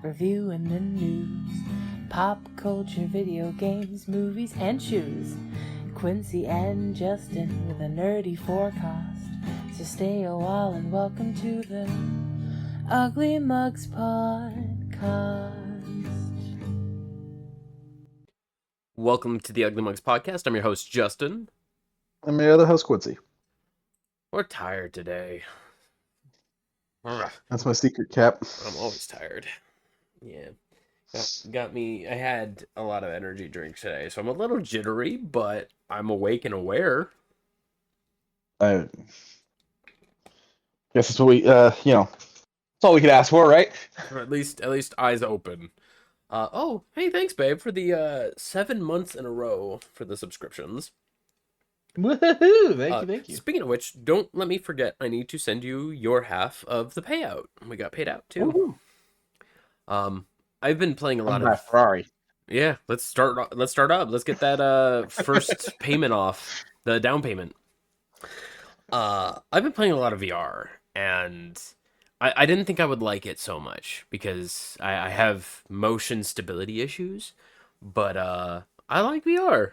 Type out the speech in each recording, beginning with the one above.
reviewing the news, pop culture, video games, movies, and shoes. Quincy and Justin with a nerdy forecast. So stay a while and welcome to the Ugly Mugs Podcast. Welcome to the Ugly Mugs Podcast. I'm your host, Justin. I'm your other host, Quincy. We're tired today. That's my secret cap. I'm always tired. Yeah. Got me. I had a lot of energy drinks today, so I'm a little jittery, but I'm awake and aware. I guess that's what we, that's all we could ask for, right? Or at least eyes open. Oh, hey, thanks, babe, for the 7 months in a row for the subscriptions. Woohoo! Thank you. Speaking of which, don't let me forget, I need to send you your half of the payout. We got paid out, too. Woohoo. I've been playing a lot of Ferrari. Yeah, let's start up. Let's get that first payment off, the down payment. I've been playing a lot of VR, and I didn't think I would like it so much because I have motion stability issues, but I like VR.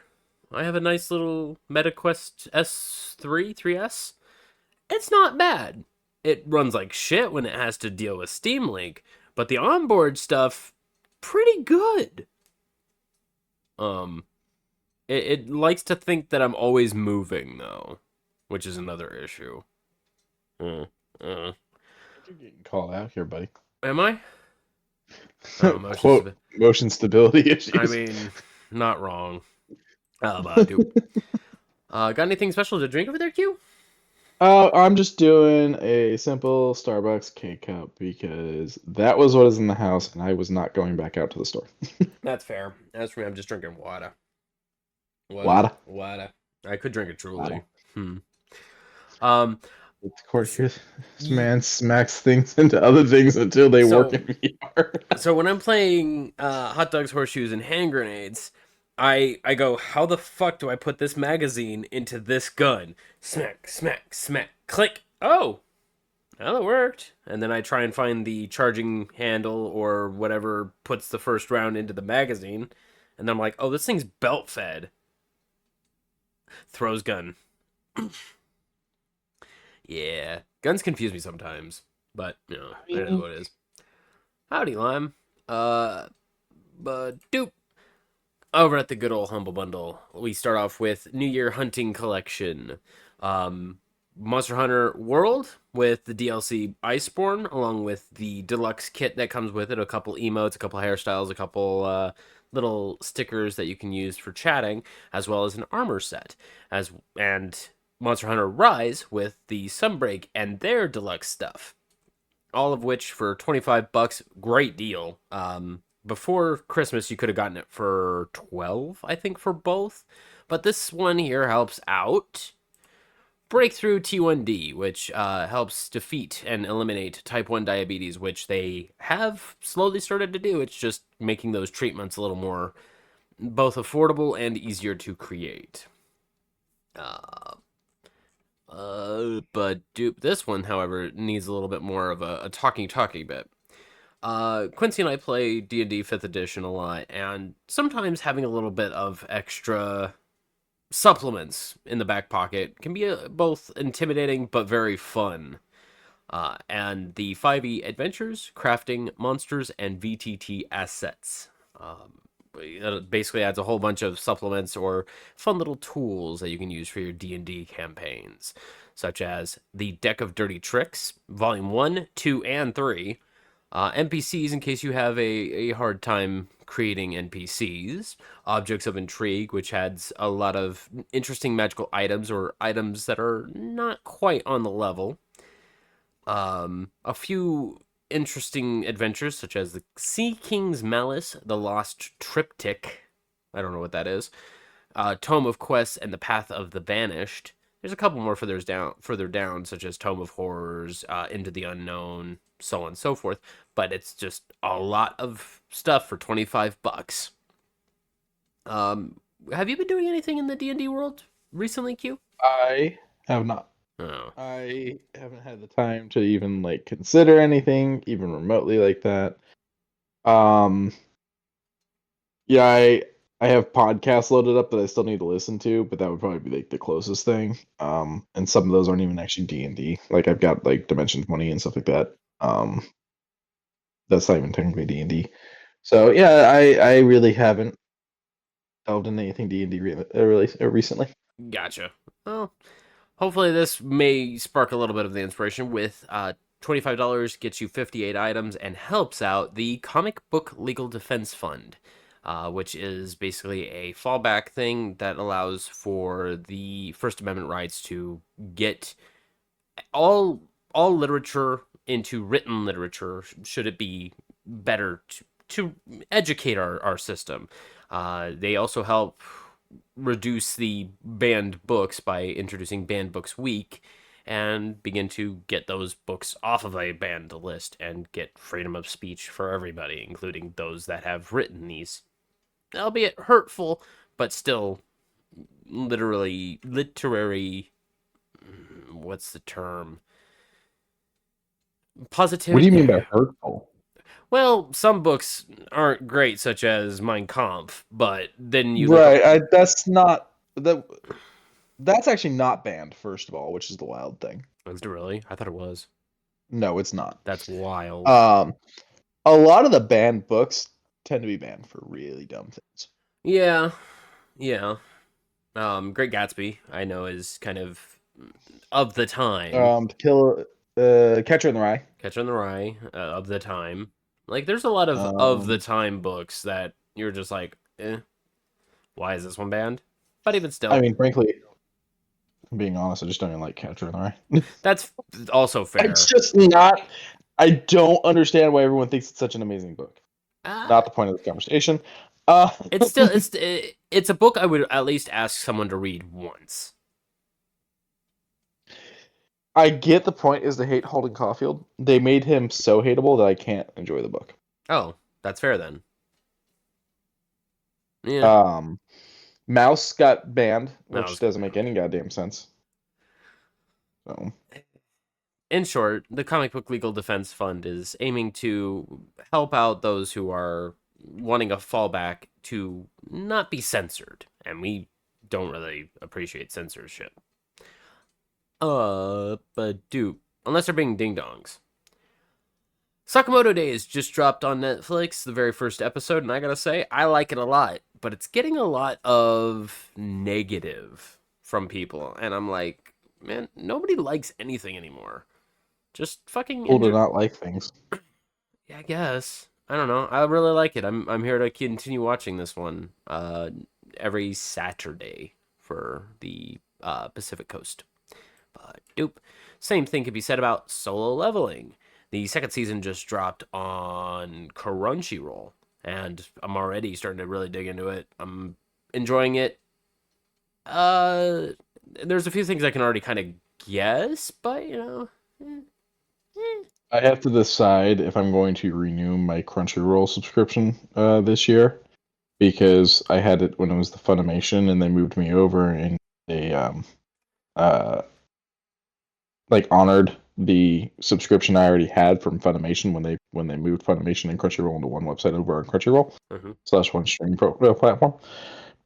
I have a nice little MetaQuest S3S. It's not bad. It runs like shit when it has to deal with Steam Link, but the onboard stuff, pretty good. It likes to think that I'm always moving, though, which is another issue. You're getting called out here, buddy. Am I? Quote, motion stability issues. I mean, not wrong. Dude. Got anything special to drink over there, Q? I'm just doing a simple Starbucks K-Cup because that was what is in the house, and I was not going back out to the store. That's fair. As for me, I'm just drinking water. Water. I could drink it truly. Of course, this man smacks things into other things until they work in VR. So when I'm playing hot dogs, horseshoes, and hand grenades, I go, how the fuck do I put this magazine into this gun? Smack, smack, smack, click. Oh, well, it worked. And then I try and find the charging handle or whatever puts the first round into the magazine. And then I'm like, oh, this thing's belt fed. Throws gun. Yeah, guns confuse me sometimes, but you know, it is what it is. Howdy, Lime. But doop. Over at the good old Humble Bundle, we start off with New Year Hunting Collection. Monster Hunter World with the DLC Iceborne, along with the deluxe kit that comes with it, a couple emotes, a couple hairstyles, a couple little stickers that you can use for chatting, as well as an armor set. And Monster Hunter Rise with the Sunbreak and their deluxe stuff. All of which for $25, great deal. Before Christmas, you could have gotten it for $12, I think, for both. But this one here helps out. Breakthrough T1D, which helps defeat and eliminate type 1 diabetes, which they have slowly started to do. It's just making those treatments a little more both affordable and easier to create. But this one, however, needs a little bit more of a talking bit. Quincy and I play D&D 5th edition a lot, and sometimes having a little bit of extra supplements in the back pocket can be both intimidating but very fun. And the 5e Adventures, Crafting Monsters, and VTT Assets. It basically adds a whole bunch of supplements or fun little tools that you can use for your D&D campaigns, such as the Deck of Dirty Tricks, Volume 1, 2, and 3, NPCs in case you have a hard time creating NPCs, Objects of Intrigue, which adds a lot of interesting magical items or items that are not quite on the level, a few interesting adventures such as the Sea King's Malice, the Lost Triptych, I don't know what that is, Tome of Quests, and the Path of the Banished. There's a couple more further down, such as Tome of Horrors, Into the Unknown, so on and so forth. But it's just a lot of stuff for $25. Have you been doing anything in the D&D world recently, Q? I have not. Oh. I haven't had the time to even consider anything, even remotely like that. Um, yeah, I have podcasts loaded up that I still need to listen to, but that would probably be like the closest thing. And some of those aren't even actually D&D. Like I've got like Dimension 20 and stuff like that. That's not even technically D&D. So yeah, I really haven't delved into anything D&D really recently. Gotcha. Well, hopefully this may spark a little bit of the inspiration with $25 gets you 58 items and helps out the Comic Book Legal Defense Fund, which is basically a fallback thing that allows for the First Amendment rights to get all literature into written literature, should it be better to educate our system. They also help reduce the banned books by introducing Banned Books Week and begin to get those books off of a banned list and get freedom of speech for everybody, including those that have written these, albeit hurtful, but still literary, what's the term? What do you Positivity. mean by hurtful? Well, some books aren't great, such as Mein Kampf, but then you look up. Right, that's not that. That's actually not banned, first of all, which is the wild thing. Is it really? I thought it was. No, it's not. That's wild. A lot of the banned books tend to be banned for really dumb things. Yeah, yeah. Great Gatsby, I know, is kind of the time. Catcher in the Rye. Catcher in the Rye, of the time. Like, there's a lot of the Um, time books that you're just like, why is this one banned? But even still, I mean, frankly, being honest, I just don't even like Catcher in the Rye. that's also fair. It's just not. I don't understand why everyone thinks it's such an amazing book. Not the point of this conversation. It's still it's a book I would at least ask someone to read once. I get the point is to hate Holden Caulfield. They made him so hateable that I can't enjoy the book. Oh, that's fair then. Yeah. Mouse got banned, which Mouse. doesn't make any goddamn sense. So, In short, the Comic Book Legal Defense Fund is aiming to help out those who are wanting a fallback to not be censored, and we don't really appreciate censorship. But dude, unless they're being ding dongs. Sakamoto Days just dropped on Netflix, the very first episode, and I gotta say, I like it a lot, but it's getting a lot of negative from people, and I'm like, man, nobody likes anything anymore. Just fucking people do enjoy. not like things. Yeah, I guess. I don't know. I really like it. I'm here to continue watching this one every Saturday for the Pacific Coast. But dope. Same thing could be said about Solo Leveling. The second season just dropped on Crunchyroll, and I'm already starting to really dig into it. I'm enjoying it. There's a few things I can already kind of guess, but you know. I have to decide if I'm going to renew my Crunchyroll subscription this year because I had it when it was the Funimation and they moved me over and they uh like honored the subscription I already had from Funimation when they moved Funimation and Crunchyroll into one website over on Crunchyroll / one streaming platform.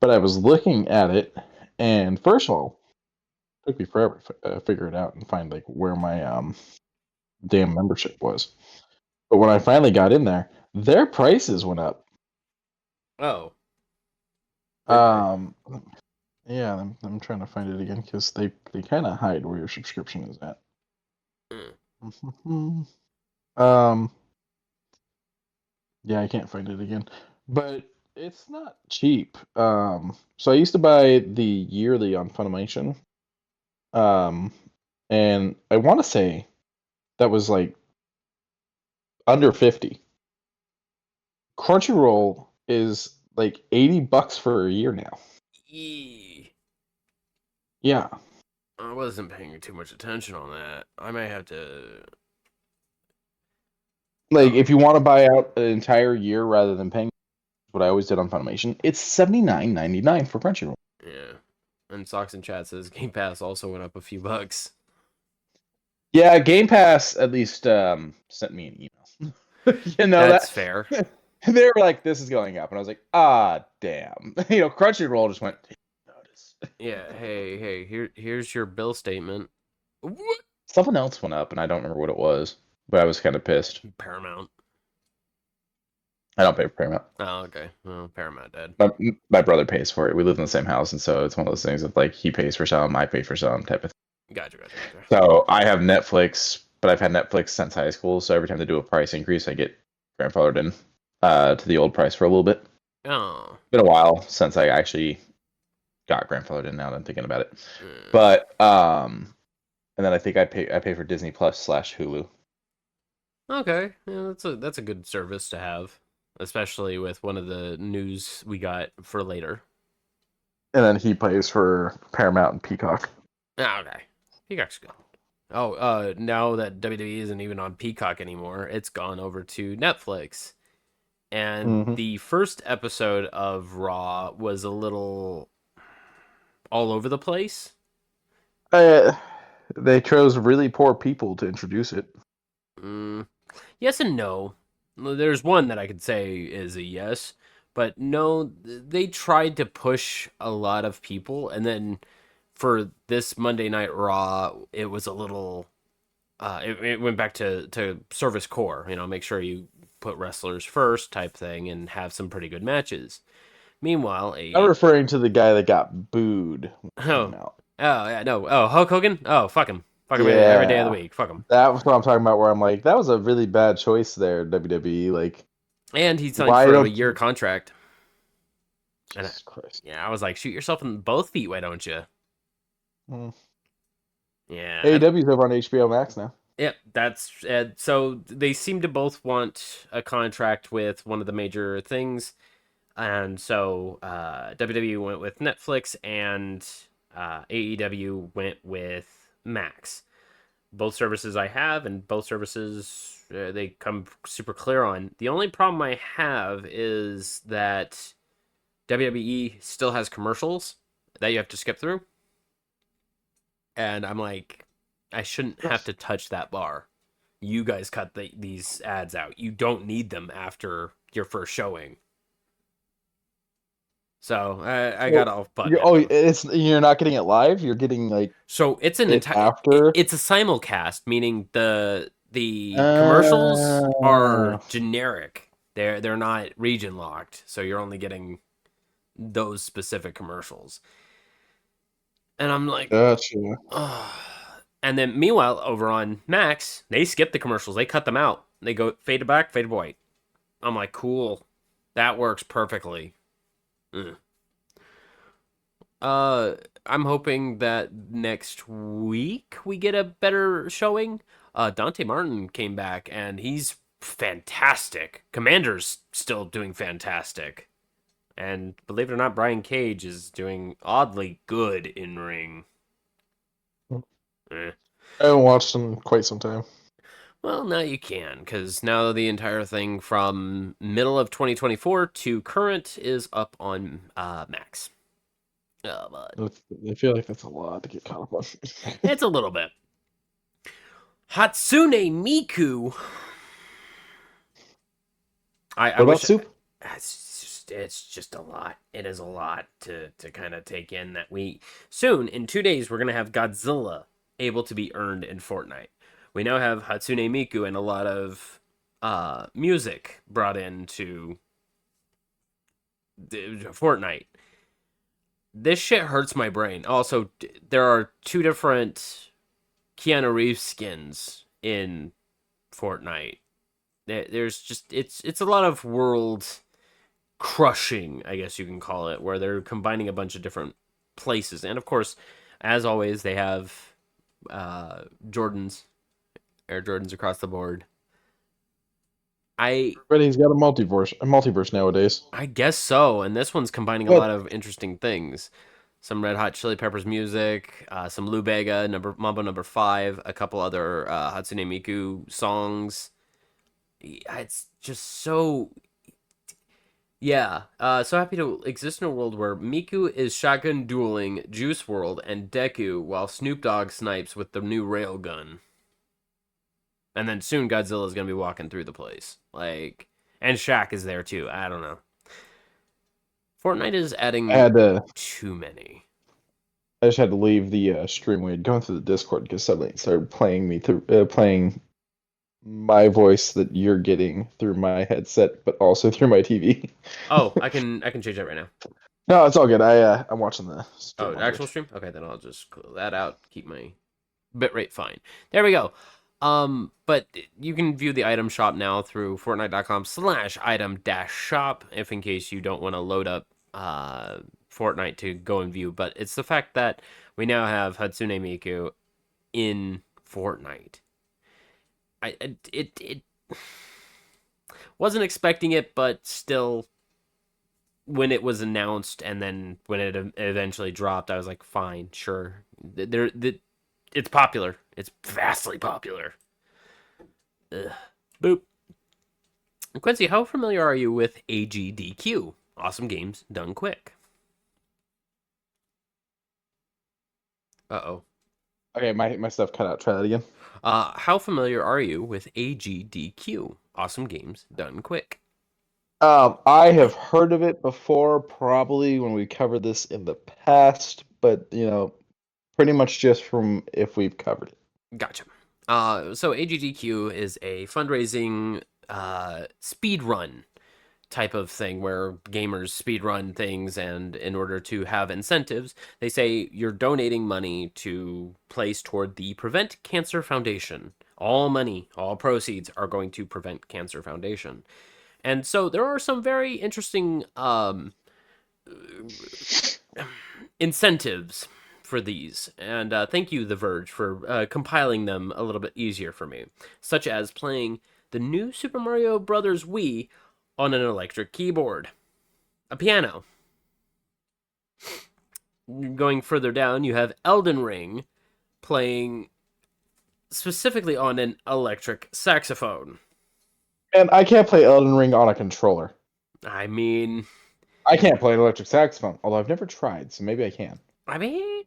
But I was looking at it, and first of all, it took me forever to figure it out and find like where my damn membership was. But when I finally got in there, their prices went up. Oh. Um, yeah, I'm trying to find it again because they kind of hide where your subscription is at. Um, yeah, I can't find it again, but it's not cheap. So I used to buy the yearly on Funimation. And I want to say that was like under 50. Crunchyroll is like $80 for a year now. Yee. Yeah. I wasn't paying too much attention on that. I may have to. Like if you want to buy out an entire year rather than paying what I always did on Funimation, it's $79.99 for Crunchyroll. Yeah. And Socks in Chat says Game Pass also went up a few bucks. Yeah, Game Pass at least sent me an email. You know That's that fair. They were like, "This is going up," and I was like, "Ah, damn." Crunchyroll just went. Notice. Yeah, hey, here's your bill statement. What? Something else went up, and I don't remember what it was, but I was kind of pissed. Paramount. I don't pay for Paramount. Oh, okay. Well, Paramount did. My brother pays for it. We live in the same house, and so it's one of those things that like he pays for some, I pay for some type of thing. Gotcha. So I have Netflix, but I've had Netflix since high school. So every time they do a price increase, I get grandfathered in to the old price for a little bit. Oh. It's been a while since I actually got grandfathered in. Now that I'm thinking about it, Mm. but and then I think I pay for Disney Plus / Hulu. Okay. Yeah, that's a good service to have, especially with one of the news we got for later. And then he pays for Paramount and Peacock. Oh, okay. Peacock's good. Oh, now that WWE isn't even on Peacock anymore, it's gone over to Netflix. And the first episode of Raw was a little all over the place. They chose really poor people to introduce it. Yes and no. There's one that I could say is a yes, but no, they tried to push a lot of people, and then for this Monday Night Raw, it was a little. It went back to service core. Make sure you put wrestlers first type thing and have some pretty good matches. Meanwhile, I'm referring to the guy that got booed when it oh came out. yeah, no, Hulk Hogan, fuck him Yeah, every day of the week, fuck him. That was what I'm talking about. Where I'm like, that was a really bad choice there, WWE. Like, And he signed why for a don't year contract. Jesus Christ. Yeah, I was like, shoot yourself in both feet, why don't you? Mm. Yeah. AEW's over on HBO Max now. Yep, that's so they seem to both want a contract with one of the major things, and so WWE went with Netflix and AEW went with Max. Both services I have, and both services they come super clear on. The only problem I have is that WWE still has commercials that you have to skip through. And I'm like, I shouldn't have to touch that bar. You guys cut these ads out. You don't need them after your first showing. So I got all button. You're not getting it live. You're getting like so it's an entire after. It's a simulcast, meaning the commercials are generic. They're not region locked, so you're only getting those specific commercials. And I'm like, gotcha. And then meanwhile, over on Max, they skip the commercials. They cut them out. They go fade to black, fade to white. I'm like, cool. That works perfectly. I'm hoping that next week we get a better showing. Dante Martin came back and he's fantastic. Commander's still doing fantastic. And believe it or not, Brian Cage is doing oddly good in ring. I haven't watched in quite some time. Well, now you can, because now the entire thing from middle of 2024 to current is up on Max. But I feel like that's a lot to get caught up on. it's a little bit. Hatsune Miku. I wish. Soup? It's just a lot. It is a lot to kind of take in that we soon in 2 days we're gonna have Godzilla able to be earned in Fortnite. We now have Hatsune Miku and a lot of music brought into Fortnite. This shit hurts my brain. Also, there are 2 different Keanu Reeves skins in Fortnite. There's just it's a lot of world crushing, I guess you can call it, where they're combining a bunch of different places. And of course, as always, they have Air Jordans across the board. Everybody's got a multiverse nowadays. I guess so, and this one's combining a lot of interesting things. Some Red Hot Chili Peppers music, some Lou Bega, Mambo Number 5, a couple other Hatsune Miku songs. It's just so... Yeah, so happy to exist in a world where Miku is shotgun dueling Juice WRLD and Deku while Snoop Dogg snipes with the new railgun. And then soon Godzilla's gonna be walking through the place. Like, And Shaq is there too. I don't know. Fortnite is I adding had to. too many. I just had to leave the stream. We had gone through the Discord because suddenly it started playing me through playing my voice that you're getting through my headset, but also through my TV. Oh, I can change that right now. No, it's all good. I'm watching the Oh, stream on actual Twitch. stream? Okay, then I'll just clear that out. Keep my bitrate fine. There we go. But you can view the item shop now through Fortnite.com/item-shop if in case you don't want to load up Fortnite to go and view. But it's the fact that we now have Hatsune Miku in Fortnite. It wasn't expecting it, but still, when it was announced and then when it eventually dropped, I was like, fine, sure. It's popular. It's vastly popular. Ugh. Boop. Quincy, how familiar are you with AGDQ? Awesome games done quick. Uh-oh. Okay, my stuff cut out. Try that again. How familiar are you with AGDQ? Awesome games done quick. I have heard of it before, probably when we covered this in the past, but pretty much just from if we've covered it. Gotcha. So AGDQ is a fundraising speed run type of thing where gamers speed run things, and in order to have incentives, they say you're donating money to place toward the Prevent Cancer Foundation. All money, all proceeds are going to Prevent Cancer Foundation. And so there are some very interesting incentives for these. And thank you, The Verge, for compiling them a little bit easier for me, such as playing the new Super Mario Bros. Wii on an electric keyboard, a piano. Going further down, you have Elden Ring playing specifically on an electric saxophone. And I can't play Elden Ring on a controller. I mean, I can't play an electric saxophone, although I've never tried, so maybe I can.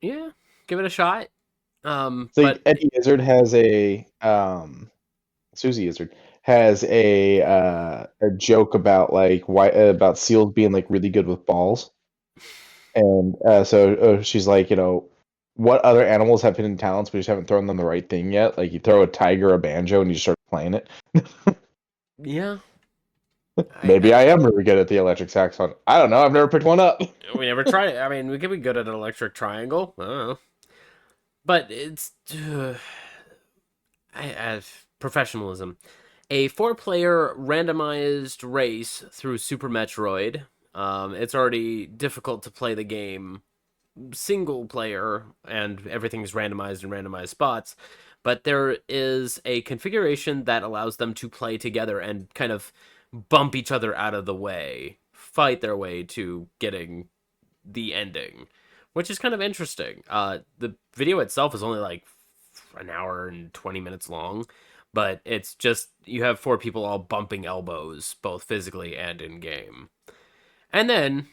yeah, give it a shot. So But Eddie Izzard has Susie Izzard has a joke about like why about seals being like really good with balls, and so she's like, what other animals have hidden talents, but you just haven't thrown them the right thing yet? Like you throw a tiger a banjo and you start playing it. yeah, Maybe I am really good at the electric saxophone. I don't know. I've never picked one up. we never tried it. I mean, we could be good at an electric triangle. I don't know. But it's I have professionalism. A 4-player randomized race through Super Metroid. It's already difficult to play the game single player, and everything's randomized in randomized spots. But there is a configuration that allows them to play together and kind of bump each other out of the way, fight their way to getting the ending, which is kind of interesting. The video itself is only like an hour and 20 minutes long, but it's just you have 4 people all bumping elbows, both physically and in game. And then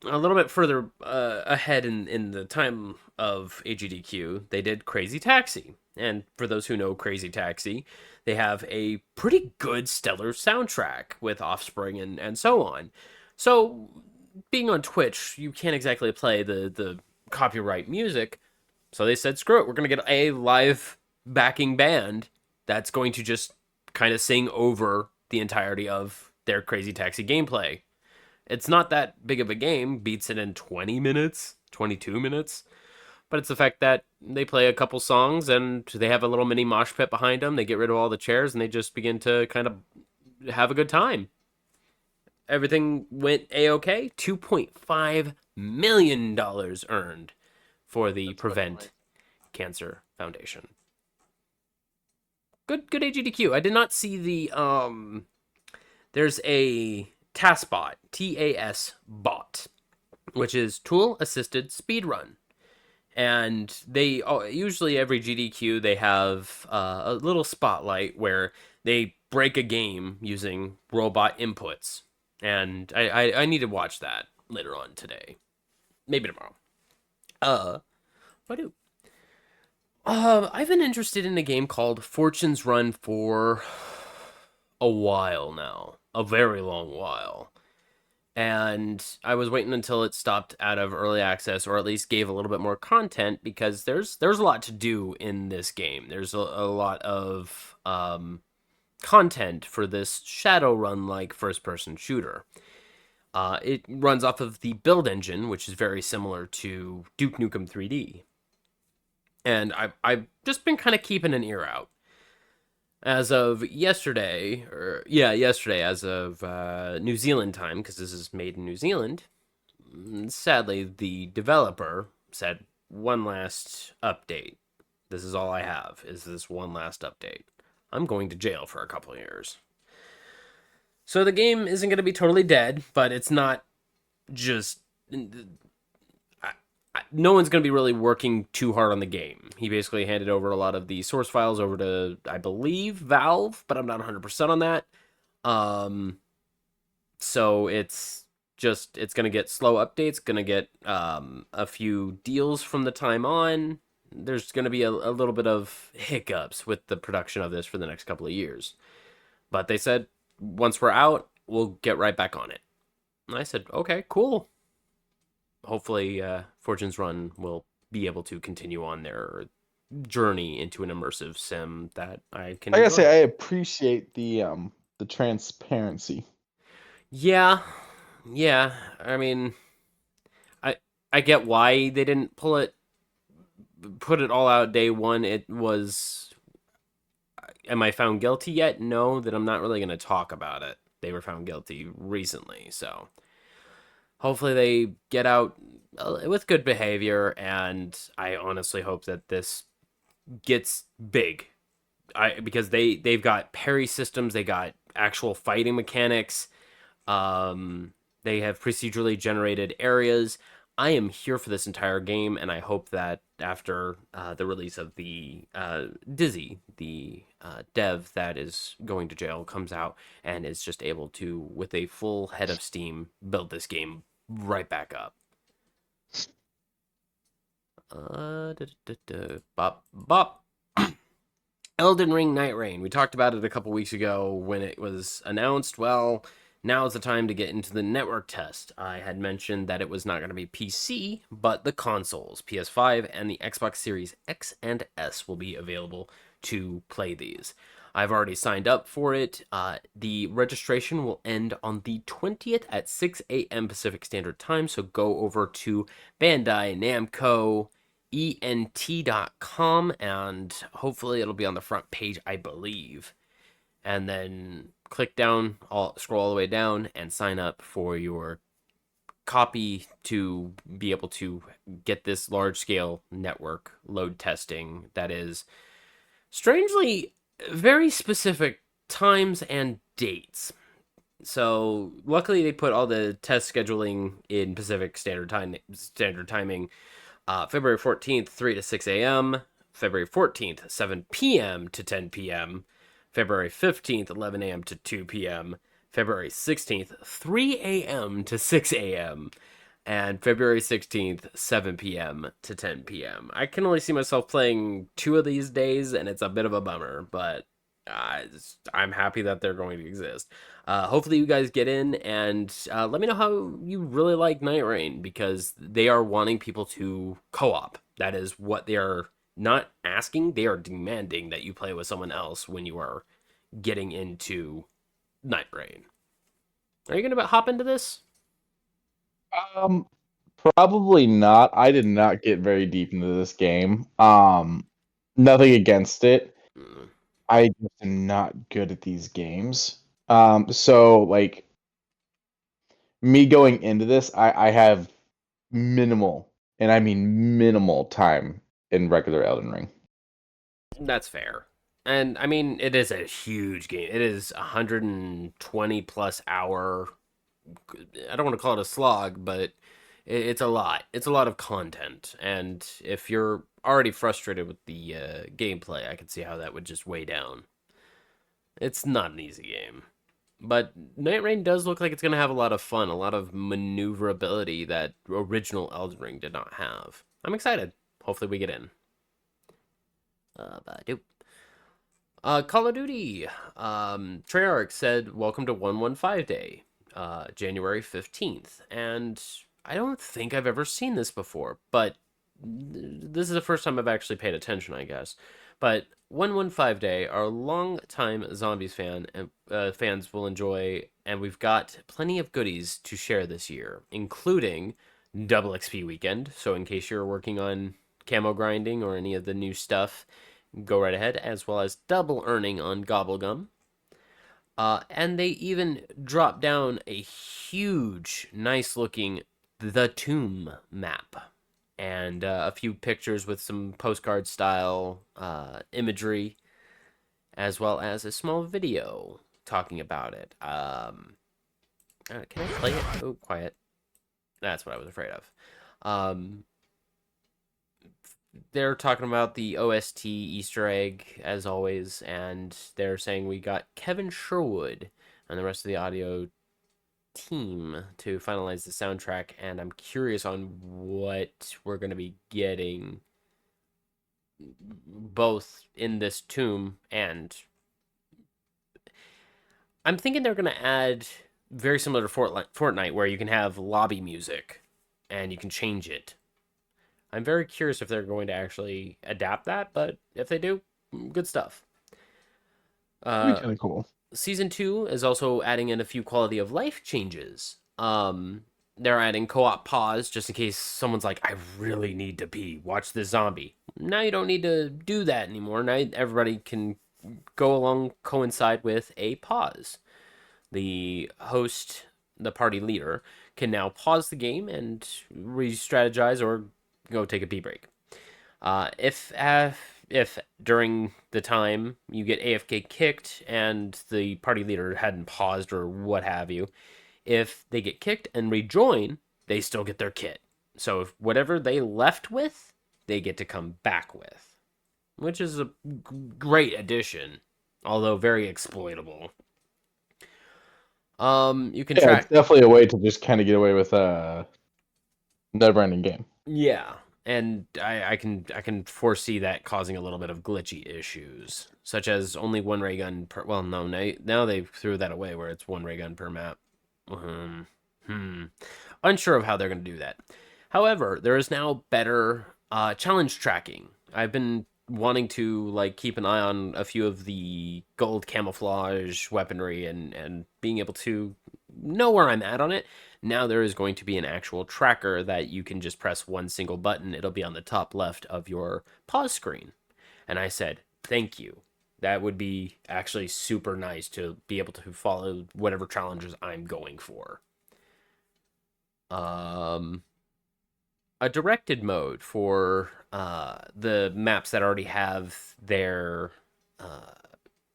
a little bit further ahead in the time of AGDQ, they did Crazy Taxi. And for those who know Crazy Taxi, they have a pretty good stellar soundtrack with Offspring and so on. So being on Twitch, you can't exactly play the copyright music. So they said, screw it, we're going to get a live backing band that's going to just kind of sing over the entirety of their Crazy Taxi gameplay. It's not that big of a game, beats it in 20 minutes, 22 minutes. But it's the fact that they play a couple songs and they have a little mini mosh pit behind them. They get rid of all the chairs and they just begin to kind of have a good time. Everything went A-OK. $2.5 million earned for the Prevent Cancer Foundation. Good AGDQ. I did not see the there's a TASBot, TAS bot, which is tool assisted speedrun. And they usually every GDQ they have a little spotlight where they break a game using robot inputs. And I need to watch that later on today. Maybe tomorrow. What do? I've been interested in a game called Fortune's Run for a while now. a very long while. And I was waiting until it stopped out of early access, or at least gave a little bit more content, because there's a lot to do in this game. There's a lot of content for this Shadowrun like first person shooter. It runs off of the build engine, which is very similar to Duke Nukem 3D. And I've just been kind of keeping an ear out. As of yesterday, as of New Zealand time, because this is made in New Zealand, sadly, the developer said one last update. This is all I have, is this one last update. I'm going to jail for a couple of years. So the game isn't going to be totally dead, but it's not just... no one's going to be really working too hard on the game. He basically handed over a lot of the source files over to, I believe, Valve, but I'm not 100% on that. So it's going to get slow updates, going to get a few deals from the time on. There's going to be a little bit of hiccups with the production of this for the next couple of years. But they said, once we're out, we'll get right back on it. And I said, okay, cool. Hopefully, Fortune's Run will be able to continue on their journey into an immersive sim that I can. I gotta say, I appreciate the transparency. Yeah. I mean, I get why they didn't put it all out day one. It was. Am I found guilty yet? No, that I'm not really going to talk about it. They were found guilty recently, so hopefully they get out with good behavior, and I honestly hope that this gets big. Because they've got parry systems, they got actual fighting mechanics, they have procedurally generated areas. I am here for this entire game, and I hope that after the release of the Dizzy, the dev that is going to jail, comes out and is just able to, with a full head of steam, build this game right back up. Bop. Elden Ring Night Rain. We talked about it a couple weeks ago when it was announced. Well, now is the time to get into the network test. I had mentioned that it was not going to be PC, but the consoles, PS5 and the Xbox Series X and S, will be available to play these. I've already signed up for it. The registration will end on the 20th at 6 a.m. Pacific Standard Time, so go over to Bandai Namco ENT.com, and hopefully it'll be on the front page, I believe. And then click down, scroll all the way down, and sign up for your copy to be able to get this large-scale network load testing that is strangely very specific times and dates. So luckily they put all the test scheduling in Pacific Standard timing. February 14th, 3 to 6 a.m. February 14th, 7 p.m. to 10 p.m. February 15th, 11 a.m. to 2 p.m. February 16th, 3 a.m. to 6 a.m. And February 16th, 7 p.m. to 10 p.m. I can only see myself playing 2 of these days, and it's a bit of a bummer, but I'm happy that they're going to exist. Hopefully you guys get in, and let me know how you really like Night Rain, because they are wanting people to co-op. That is what they are not asking, they are demanding that you play with someone else when you are getting into Night Rain. Are you going to hop into this? Probably not. I did not get very deep into this game. Nothing against it. I just am not good at these games. So like me going into this, I have minimal, and I mean minimal time in regular Elden Ring. That's fair. And I mean, it is a huge game. It is 120 plus hour. I don't want to call it a slog, but it's a lot. It's a lot of content. And if you're already frustrated with the gameplay, I could see how that would just weigh down. It's not an easy game. But Night Rain does look like it's going to have a lot of fun, a lot of maneuverability that original Elden Ring did not have. I'm excited. Hopefully we get in. Call of Duty. Treyarch said, "Welcome to 115 Day, January 15th," and I don't think I've ever seen this before, but this is the first time I've actually paid attention, I guess. But 115 Day, our long-time Zombies fans will enjoy, and we've got plenty of goodies to share this year, including double XP weekend. So in case you're working on camo grinding or any of the new stuff, go right ahead, as well as double earning on Gobblegum. And they even drop down a huge, nice looking The Tomb map. And a few pictures with some postcard style imagery, as well as a small video talking about it. Can I play it? Oh, quiet. That's what I was afraid of. Um, they're talking about the OST Easter egg as always, and they're saying we got Kevin Sherwood and the rest of the audio team to finalize the soundtrack, and I'm curious on what we're going to be getting both in this tomb, and I'm thinking they're going to add very similar to Fortnite where you can have lobby music and you can change it. I'm very curious if they're going to actually adapt that, but if they do, good stuff. That'd be kind of cool. Season 2 is also adding in a few quality of life changes. They're adding co-op pause just in case someone's like, I really need to pee. Watch this zombie. Now you don't need to do that anymore. Now everybody can go along coincide with a pause. The host, the party leader, can now pause the game and re-strategize or go take a pee break. If during the time you get AFK kicked and the party leader hadn't paused or what have you, if they get kicked and rejoin, they still get their kit. So if whatever they left with, they get to come back with, which is a great addition, although very exploitable. You can track. It's definitely a way to just kind of get away with a never-ending game. Yeah, and I can foresee that causing a little bit of glitchy issues, such as only one ray gun per. Well, no, now they threw that away where it's one ray gun per map. Unsure of how they're going to do that. However, there is now better challenge tracking. I've been wanting to keep an eye on a few of the gold camouflage weaponry and being able to know where I'm at on it. Now there is going to be an actual tracker that you can just press one single button. It'll be on the top left of your pause screen. And I said, thank you. That would be actually super nice to be able to follow whatever challenges I'm going for. A directed mode for the maps that already have their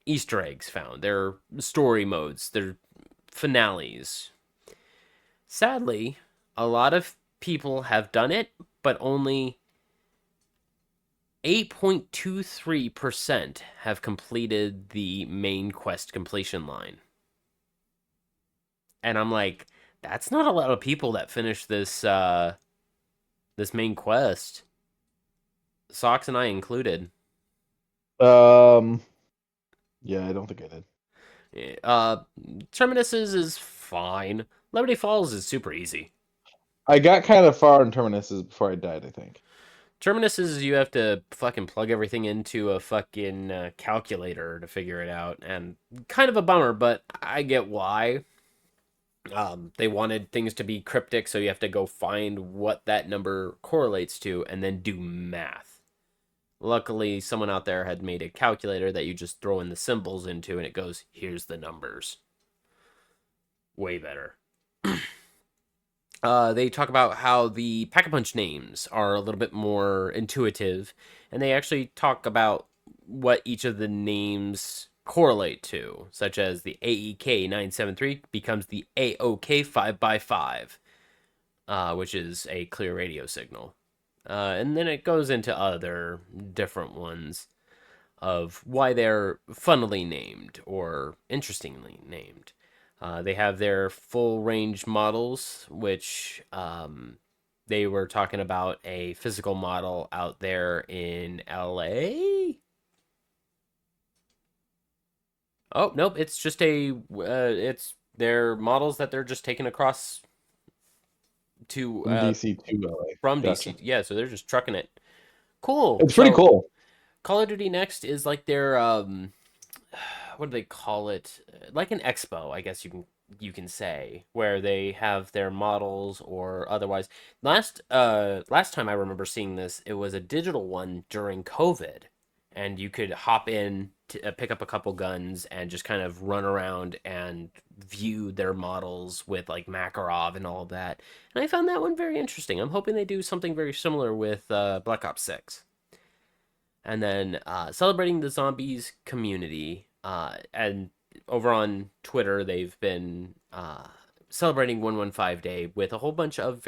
Easter eggs found, their story modes, their finales. Sadly, a lot of people have done it, but only 8.23% have completed the main quest completion line. And I'm like, that's not a lot of people that finish this this main quest. Socks and I included. Yeah, I don't think I did. Terminuses is fine. Liberty Falls is super easy. I got kind of far in Terminuses before I died, I think. Terminuses, you have to fucking plug everything into a fucking calculator to figure it out, and kind of a bummer, but I get why. They wanted things to be cryptic, so you have to go find what that number correlates to and then do math. Luckily, someone out there had made a calculator that you just throw in the symbols into and it goes, here's the numbers. Way better. They talk about how the Pack-a-Punch names are a little bit more intuitive, and they actually talk about what each of the names correlate to, such as the AEK 973 becomes the AOK 5x5, which is a clear radio signal. And then it goes into other different ones of why they're funnily named or interestingly named. They have their full range models, which they were talking about a physical model out there in LA. Oh, nope, it's just it's their models that they're just taking across to From DC to LA. from Gotcha. DC. Yeah, so they're just trucking it. Cool. It's pretty So cool. Call of Duty Next is like their what do they call it? Like an expo, I guess you can say, where they have their models or otherwise. Last time I remember seeing this, it was a digital one during COVID, and you could hop in to pick up a couple guns and just kind of run around and view their models with like Makarov and all of that. And I found that one very interesting. I'm hoping they do something very similar with Black Ops 6. And then celebrating the zombies community. And over on Twitter, they've been celebrating 115 Day with a whole bunch of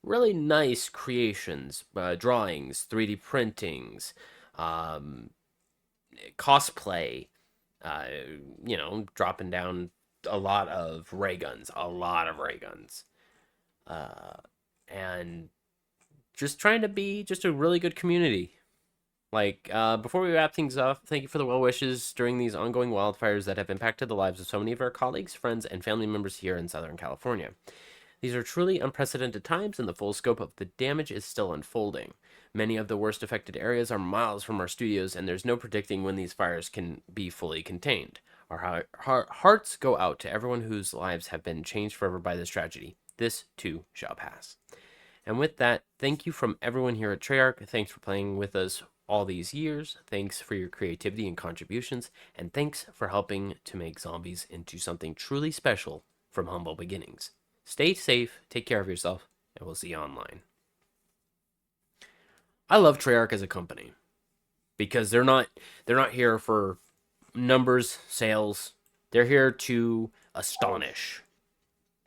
really nice creations, drawings, 3D printings, um, cosplay, uh, dropping down a lot of ray guns, uh, and just trying to be just a really good community. Before we wrap things up, thank you for the well wishes during these ongoing wildfires that have impacted the lives of so many of our colleagues, friends, and family members here in Southern California. These are truly unprecedented times, and the full scope of the damage is still unfolding. Many of the worst affected areas are miles from our studios, and there's no predicting when these fires can be fully contained. Our hearts go out to everyone whose lives have been changed forever by this tragedy. This, too, shall pass. And with that, thank you from everyone here at Treyarch. Thanks for playing with us all these years. Thanks for your creativity and contributions. And thanks for helping to make zombies into something truly special from humble beginnings. Stay safe, take care of yourself, and we'll see you online. I love Treyarch as a company because they're not here for numbers, sales. They're here to astonish.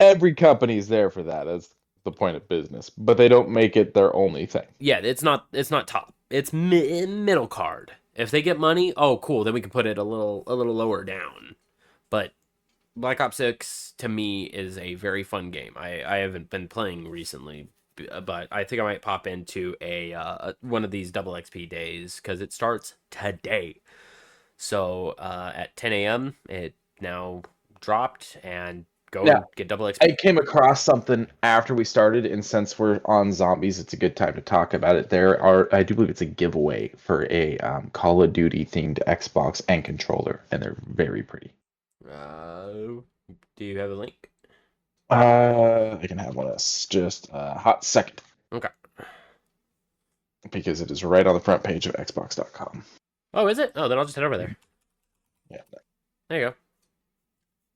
Every company's there for that. That's the point of business, but they don't make it their only thing. Yeah, it's not top. It's middle card. If they get money, oh cool, then we can put it a little lower down. But Black Ops 6 to me is a very fun game. I haven't been playing recently, but I think I might pop into a one of these double XP days because it starts today. So at 10 a.m. it now dropped, and go Yeah, get double XP. I came across something after we started, and since we're on zombies, it's a good time to talk about it. I do believe it's a giveaway for a Call of Duty themed Xbox and controller, and they're very pretty. Do you have a link? I can have one of this. Just a hot second. Okay. Because it is right on the front page of Xbox.com. Oh, is it? Oh, then I'll just head over there. Yeah. There you go.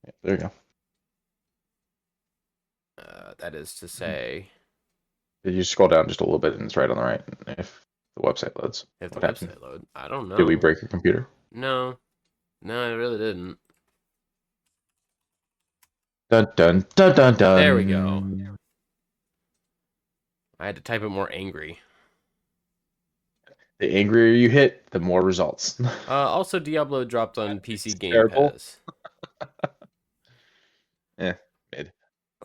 Yeah, there you go. That is to say, Did you scroll down just a little bit and it's right on the right if the website loads? if the What happened? website load, I don't know. Did we break your computer? No, I really didn't. Dun dun dun dun dun. There we go. I had to type it more angry. The angrier you hit, the more results. Also, Diablo dropped on PC Game terrible. Pass. Mid.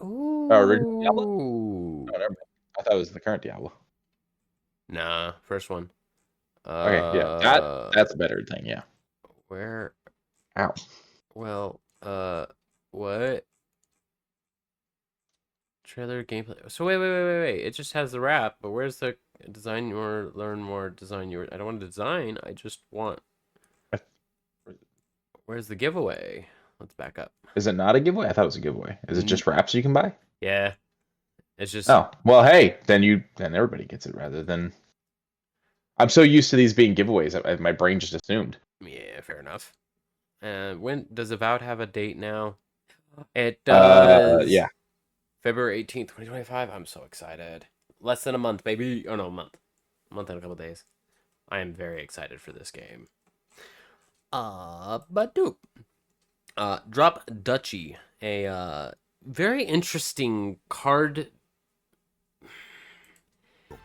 Ooh. Oh, original Diablo? Oh, never mind. I thought it was the current Diablo. Nah, first one. Okay, yeah, that's a better thing. Yeah. Where? Ow. Well, what? Trailer gameplay. So wait. It just has the wrap, but where's the design your learn more design your? I don't want to design. I just want. Where's the giveaway? Let's back up. Is it not a giveaway? I thought it was a giveaway. Is it just wraps you can buy? Yeah, it's just. Oh well, hey, then everybody gets it rather than. I'm so used to these being giveaways, my brain just assumed. Yeah, fair enough. When does Avowed have a date now? It does. Yeah. February 18th, 2025. I'm so excited. Less than a month, baby. Oh no, a month. A month and a couple days. I am very excited for this game. But dude. Drop Duchy, a very interesting card.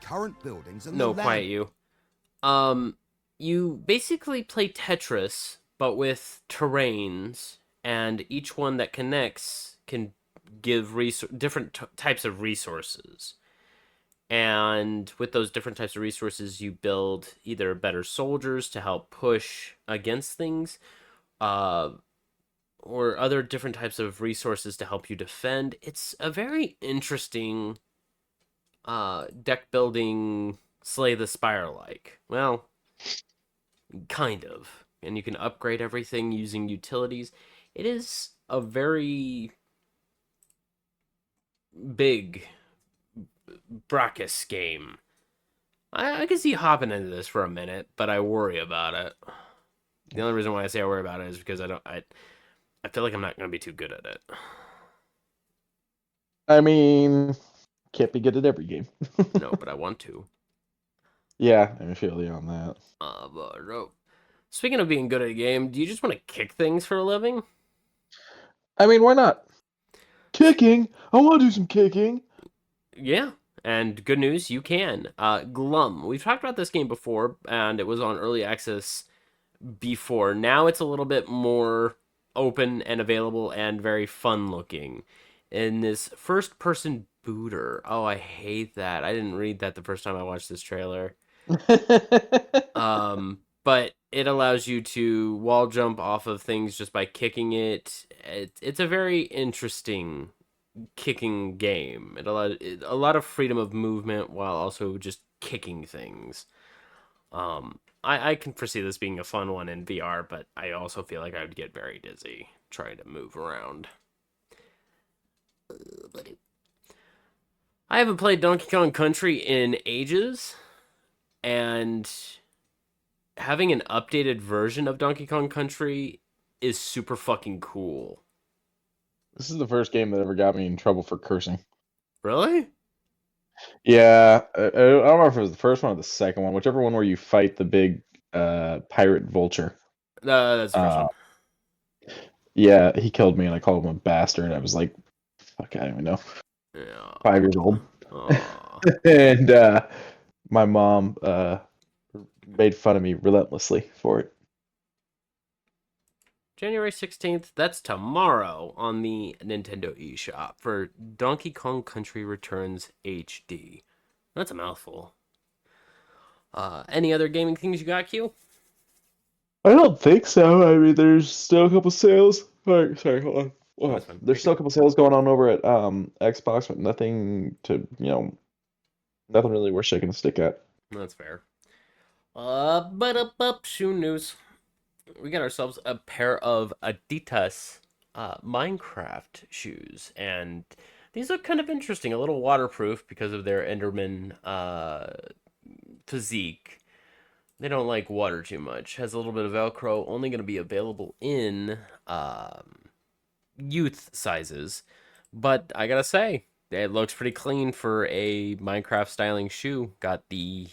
Current buildings and No, the quiet you. You basically play Tetris, but with terrains, and each one that connects can give different types of resources. And with those different types of resources, you build either better soldiers to help push against things, or other different types of resources to help you defend. It's a very interesting deck building Slay the Spire like. Well, kind of. And you can upgrade everything using utilities. It is a very big Brachus game. I can see hopping into this for a minute, but I worry about it. The only reason why I say I worry about it is because I feel like I'm not going to be too good at it. I mean, can't be good at every game. No, but I want to. Yeah, I feel you on that. But no. Speaking of being good at a game, do you just want to kick things for a living? I mean, why not? Kicking? I want to do some kicking. Yeah, and good news, you can. Glum. We've talked about this game before, and it was on early access before. Now it's a little bit more open and available and very fun looking. In this first person booter. Oh, I hate that. I didn't read that the first time I watched this trailer. But it allows you to wall jump off of things just by kicking it. It's a very interesting kicking game. It allows a lot of freedom of movement while also just kicking things. I can foresee this being a fun one in VR, but I also feel like I would get very dizzy trying to move around. I haven't played Donkey Kong Country in ages, and having an updated version of Donkey Kong Country is super fucking cool. This is the first game that ever got me in trouble for cursing. Really? Yeah, I don't remember if it was the first one or the second one, whichever one where you fight the big pirate vulture. That's the first one. Yeah, he killed me and I called him a bastard. I was like, fuck, I don't even know, Yeah. 5 years old. Aw. And my mom made fun of me relentlessly for it. January 16th, that's tomorrow on the Nintendo eShop for Donkey Kong Country Returns HD. That's a mouthful. Any other gaming things you got, Q? I don't think so. I mean, there's still a couple sales. Sorry, hold on. Well, That's fine. there's still a couple sales going on over at Xbox, but nothing really worth shaking a stick at. That's fair. But shoe news. We got ourselves a pair of Adidas Minecraft shoes, and these look kind of interesting. A little waterproof because of their Enderman physique. They don't like water too much. Has a little bit of Velcro. Only going to be available in youth sizes, but I gotta say, it looks pretty clean for a Minecraft styling shoe. Got the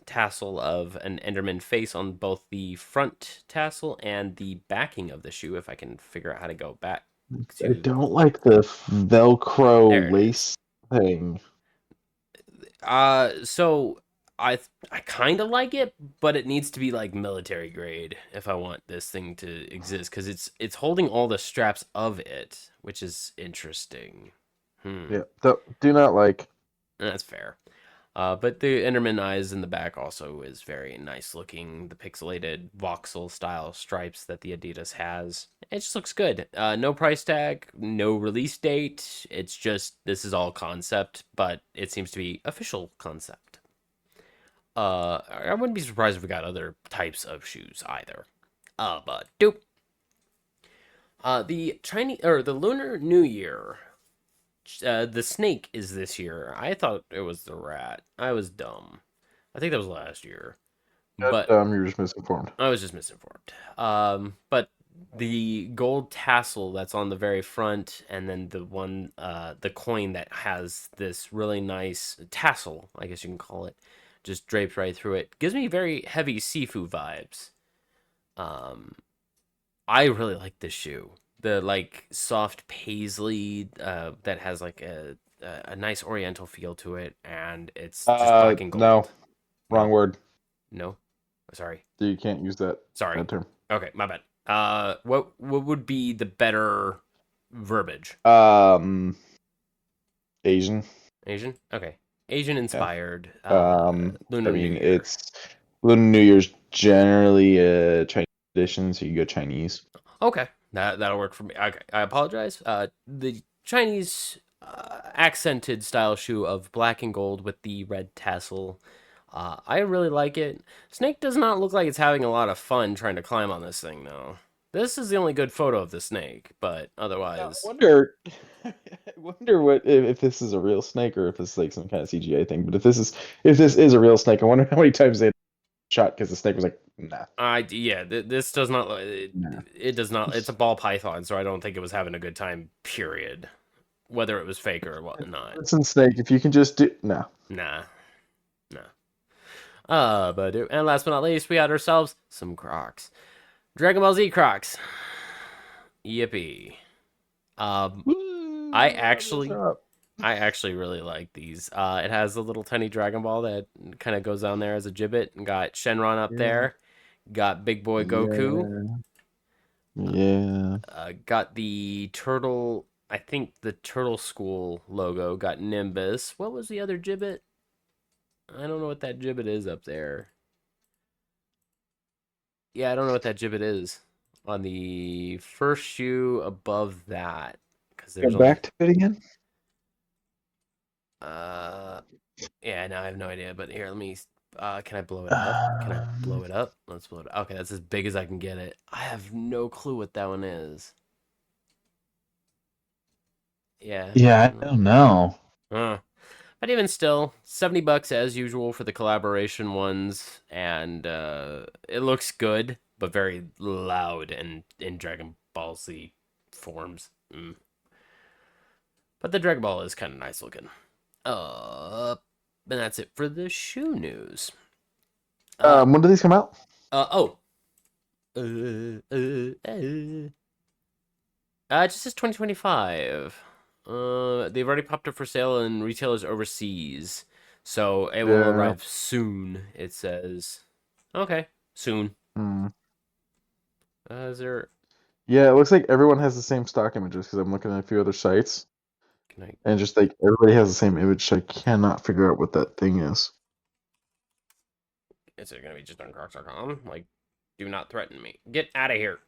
tassel of an Enderman face on both the front tassel and the backing of the shoe, if I can figure out how to go back to... I don't like the Velcro There it lace thing. So I kind of like it, but it needs to be like military grade if I want this thing to exist, because it's holding all the straps of it, which is interesting. Yeah, do not like. That's fair. But the Enderman eyes in the back also is very nice looking. The pixelated voxel style stripes that the Adidas has. It just looks good. No price tag, no release date. It's just, this is all concept, but it seems to be official concept. I wouldn't be surprised if we got other types of shoes either. But dope. The Chinese, or the Lunar New Year. The snake is this year. I thought it was the rat. I was dumb. I think that was last year. But You're just misinformed. I was just misinformed. But the gold tassel that's on the very front, and then the coin that has this really nice tassel, I guess you can call it, just draped right through it, gives me very heavy Sifu vibes. I really like this shoe. The like soft paisley that has like a nice oriental feel to it, and it's just black and gold. No, wrong word. No, sorry. You can't use that. Sorry. That term. Okay, my bad. What would be the better verbiage? Asian. Asian. Okay, Asian inspired. Lunar New Year. It's Lunar New Year's generally a Chinese tradition, so you go Chinese. Okay, That'll work for me. I apologize. The Chinese accented style shoe of black and gold with the red tassel. I really like it. Snake does not look like it's having a lot of fun trying to climb on this thing, though. This is the only good photo of the snake, but Now, I otherwise, wonder, I wonder what if this is a real snake or if it's like some kind of CGI thing. But if this is a real snake, I wonder how many times they shot because the snake was like, nah, this does not. nah. It does not. It's a ball python, so I don't think it was having a good time. Period. Whether it was fake or whatnot. Listen, snake, if you can just do no. Nah. And last but not least, we got ourselves some Crocs. Dragon Ball Z Crocs. Yippee. I actually really like these. It has a little tiny Dragon Ball that kind of goes down there as a gibbet, and got Shenron up there. Got Big Boy Goku. Yeah. Got the turtle. I think the Turtle School logo. Got Nimbus. What was the other gibbet? I don't know what that gibbet is up there. Yeah, I don't know what that gibbet is on the first shoe above that. Because there's Go back to it again. Yeah, no, I have no idea. But here, let me. Can I blow it up? Can I blow it up? Let's blow it up. Okay, that's as big as I can get it. I have no clue what that one is. Yeah. Yeah, I don't know. But even still, $70 as usual for the collaboration ones, and it looks good, but very loud and in Dragon Ball Z forms. But the Dragon Ball is kind of nice looking. And that's it for the shoe news. When do these come out? It just says 2025. They've already popped up for sale in retailers overseas, so it will arrive soon. It says, okay, soon. Is there? Yeah, it looks like everyone has the same stock images because I'm looking at a few other sites, and just like everybody has the same image. So I cannot figure out what that thing is. Is it gonna be just on Crocs.com? Like, do not threaten me. Get out of here.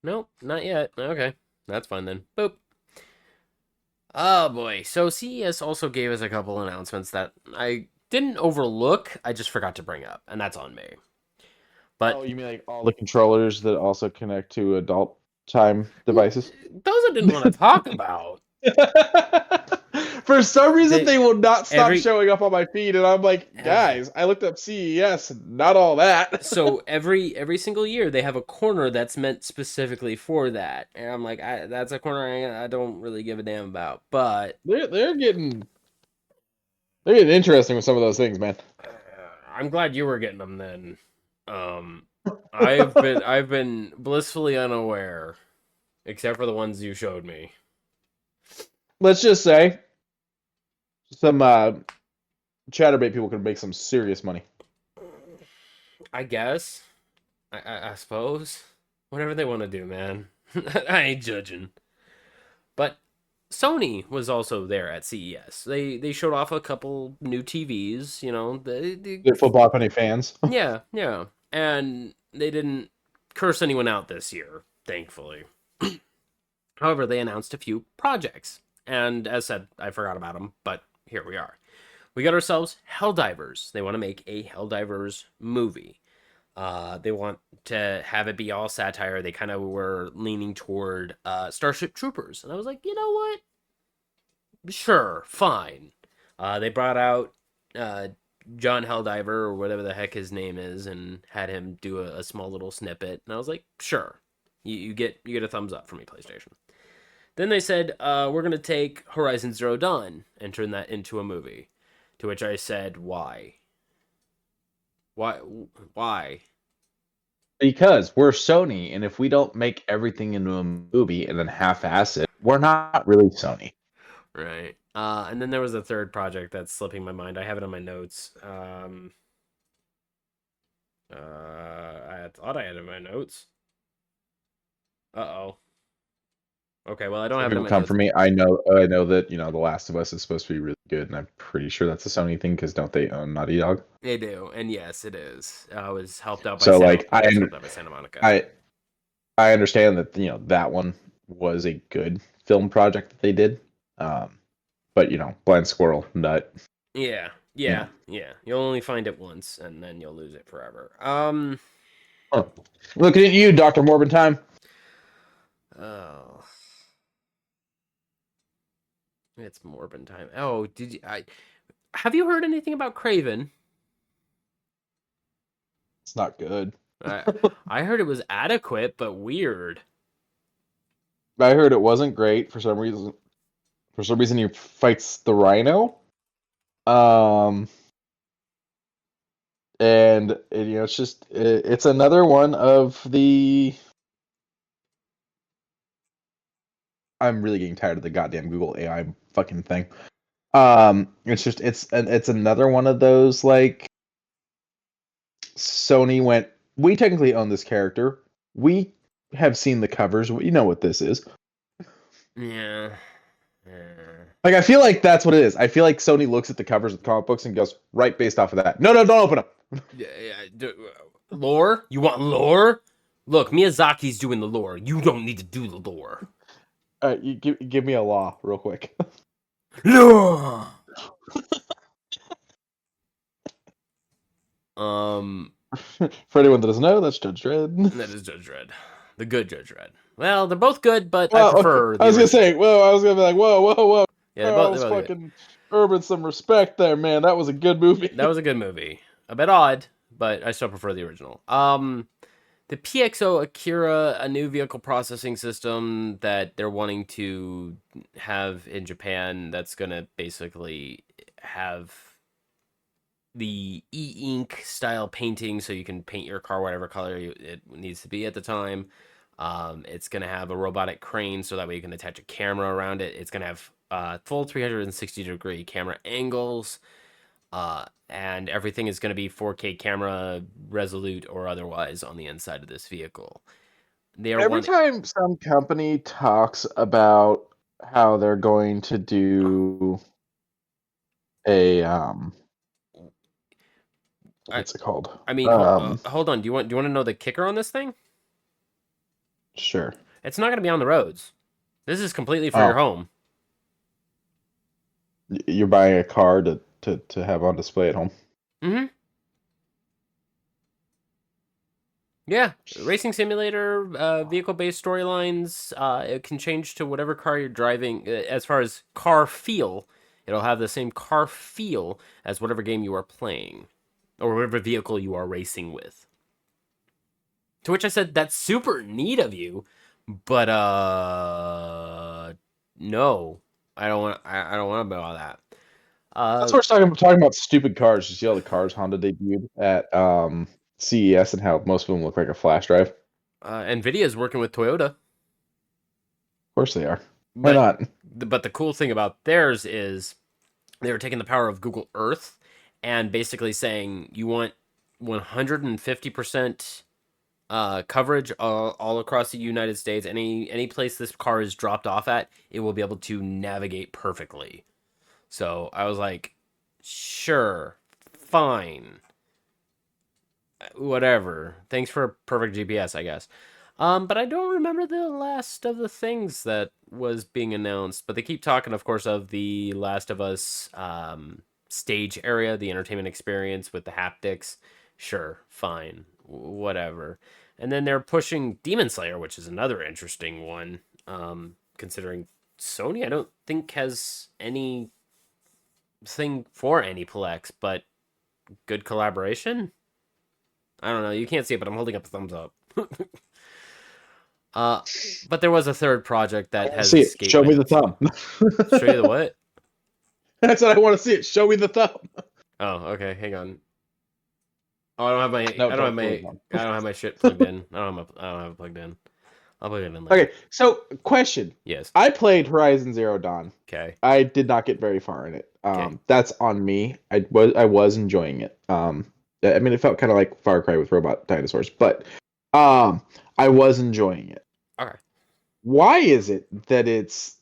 Nope, not yet. Okay, that's fine then. Boop. Oh boy. So CES also gave us a couple announcements that I didn't overlook. I just forgot to bring up, and that's on me. But you mean like all the controllers that also connect to adult time devices? those I didn't want to talk about. For some reason, they will not stop every- showing up on my feed, and I'm like, guys, I looked up CES, not all that. So every single year they have a corner that's meant specifically for that, and I'm like, that's a corner I don't really give a damn about. But they're getting interesting with some of those things, man. I'm glad you were getting them then. I've been blissfully unaware, except for the ones you showed me. Let's just say some chatterbait people could make some serious money. I guess. I suppose. Whatever they want to do, man. I ain't judging. But Sony was also there at CES. They showed off a couple new TVs, you know. Good football any fans. Yeah. And they didn't curse anyone out this year, thankfully. However, they announced a few projects. And as said, I forgot about them, but here we are. We got ourselves Helldivers. They want to make a Helldivers movie. They want to have it be all satire. They kind of were leaning toward Starship Troopers. And I was like, you know what? Sure, fine. They brought out John Helldiver, or whatever the heck his name is, and had him do a small little snippet. And I was like, sure. You get a thumbs up from me, PlayStation. Then they said, we're going to take Horizon Zero Dawn and turn that into a movie. To which I said, why? Why? Because we're Sony, and if we don't make everything into a movie and then half-ass it, we're not really Sony. Right. And then there was a third project that's slipping my mind. I have it on my notes. I thought I had it in my notes. Uh-oh. Okay, well, I don't Some have it in people my come notes. for me. I know that The Last of Us is supposed to be really good, and I'm pretty sure that's a Sony thing because don't they own Naughty Dog? They do, and yes, it is. I was helped out by So like Santa Monica. I understand that that one was a good film project that they did, but Blind Squirrel Nut. Yeah, You yeah, know. yeah. You'll only find it once, and then you'll lose it forever. Huh. Looking at you, Doctor Morbin time. Oh, it's Morbin time. Oh, have you heard anything about Craven? It's not good. I heard it was adequate, but weird. I heard it wasn't great for some reason. For some reason, he fights the rhino. Um, and it's just it's another one of the. I'm really getting tired of the goddamn Google AI fucking thing. It's another one of those like Sony went. We technically own this character. We have seen the covers. We know what this is. Yeah. Like I feel like that's what it is. I feel like Sony looks at the covers of the comic books and goes right based off of that. No, don't open them. Lore? You want lore? Look, Miyazaki's doing the lore. You don't need to do the lore. You give me a law real quick. Lore. For anyone that doesn't know, that's Judge Dredd. That is Judge Dredd, the good Judge Dredd. Well, they're both good, but I Well, prefer. I was the gonna say, I was gonna be like, whoa. Yeah, Charles they're both fucking Urban some respect there, man. That was a good movie. That was a good movie. A bit odd, but I still prefer the original. The PXO Akira, a new vehicle processing system that they're wanting to have in Japan that's going to basically have the e-ink style painting so you can paint your car whatever color it needs to be at the time. It's going to have a robotic crane so that way you can attach a camera around it. It's going to have full 360-degree camera angles. And everything is going to be 4K camera resolute or otherwise on the inside of this vehicle. Every time some company talks about how they're going to do a what's it called? I mean, hold on. Do you want to know the kicker on this thing? Sure. It's not going to be on the roads. This is completely for your home. You're buying a car to have on display at home. Mm-hmm. Yeah, racing simulator, vehicle-based storylines. It can change to whatever car you're driving. As far as car feel, it'll have the same car feel as whatever game you are playing, or whatever vehicle you are racing with. To which I said, "That's super neat of you, but no, I don't want. I don't want to know all that." That's what we're talking about stupid cars. You see all the cars Honda debuted at CES and how most of them look like a flash drive. Nvidia is working with Toyota. Of course they are. Why not? But the cool thing about theirs is they were taking the power of Google Earth and basically saying you want 150% coverage all across the United States. Any place this car is dropped off at, it will be able to navigate perfectly. So I was like, sure, fine. Whatever. Thanks for perfect GPS, I guess. But I don't remember the last of the things that was being announced. But they keep talking, of course, of the Last of Us stage area, the entertainment experience with the haptics. Sure, fine, whatever. And then they're pushing Demon Slayer, which is another interesting one, considering Sony, I don't think, has any thing for Aniplex, but good collaboration? I don't know. You can't see it, but I'm holding up a thumbs up. But there was a third project that has escaped. Show me the thumb. Show you the what? That's what I want to see. It. Show me the thumb. Oh, okay. Hang on. Oh, I don't have my shit plugged in. I don't have it plugged in. I'll plug it in later. Okay, so question. Yes. I played Horizon Zero Dawn. Okay. I did not get very far in it. That's on me. I was enjoying it. I mean, it felt kind of like Far Cry with robot dinosaurs, but I was enjoying it. Okay. Why is it that it's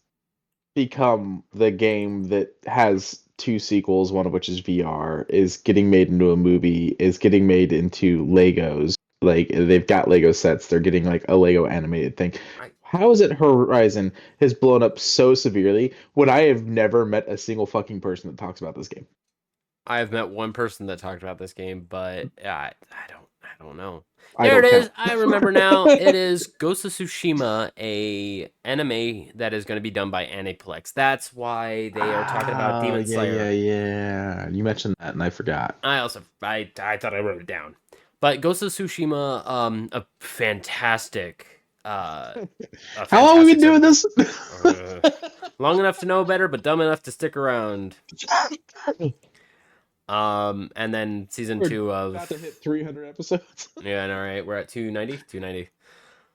become the game that has two sequels, one of which is VR, is getting made into a movie, is getting made into Legos? Like they've got Lego sets, they're getting like a Lego animated thing. I How is it Horizon has blown up so severely when I have never met a single fucking person that talks about this game? I've met one person that talked about this game, but I don't know. I There it don't is. count. I remember now. It is Ghost of Tsushima, a anime that is going to be done by Aniplex. That's why they are talking about Oh, Demon yeah, yeah, Slayer. yeah. You mentioned that and I forgot. I thought I wrote it down. But Ghost of Tsushima, a How long have we fantastic been doing subject. this? Long enough to know better, but dumb enough to stick around. And then season We're 2 about to of hit 300 episodes. yeah, all right, we're at 290, 290.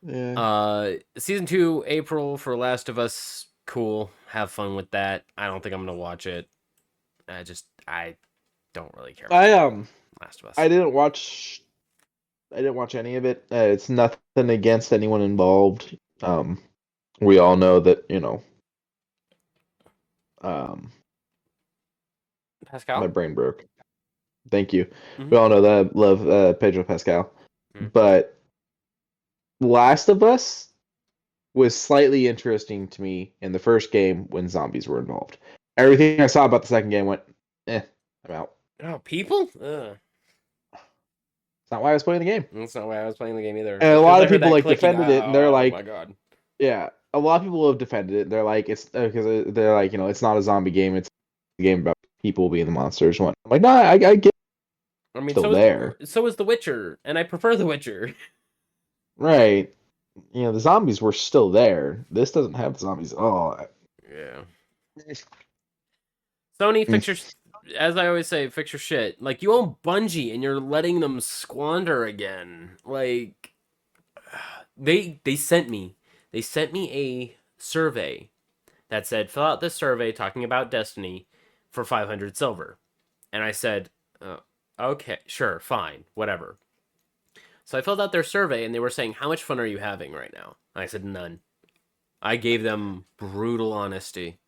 Yeah. Season 2, April for Last of Us. Cool, have fun with that. I don't think I'm gonna watch it. I don't really care about I Last of Us. I didn't watch any of it. It's nothing against anyone involved. We all know that, um my Pascal. brain broke. Thank you. Hmm. We all know that I love Pedro Pascal. Mm. But Last of Us was slightly interesting to me in the first game when zombies were involved. Everything I saw about the second game went, I'm out. Oh, people? Ugh. It's not why I was playing the game. That's not why I was playing the game either. And As a soon as lot I of heard people that like clicking, defended it, and they're oh my like, god. yeah, a lot of people have defended it. They're like, it's because they're like, it's not a zombie game. It's a game about people being the monsters. What? I'm like, no, I get it. I mean, Still there, so is The Witcher, and I prefer The Witcher. right? The zombies were still there. This doesn't have zombies at all. Yeah. Sony, fix your, as I always say, fix your shit. Like, you own Bungie, and you're letting them squander again. Like, they sent me, a survey that said, fill out this survey talking about Destiny for 500 silver. And I said, okay, sure, fine, whatever. So I filled out their survey, and they were saying, how much fun are you having right now? I said, none. I gave them brutal honesty.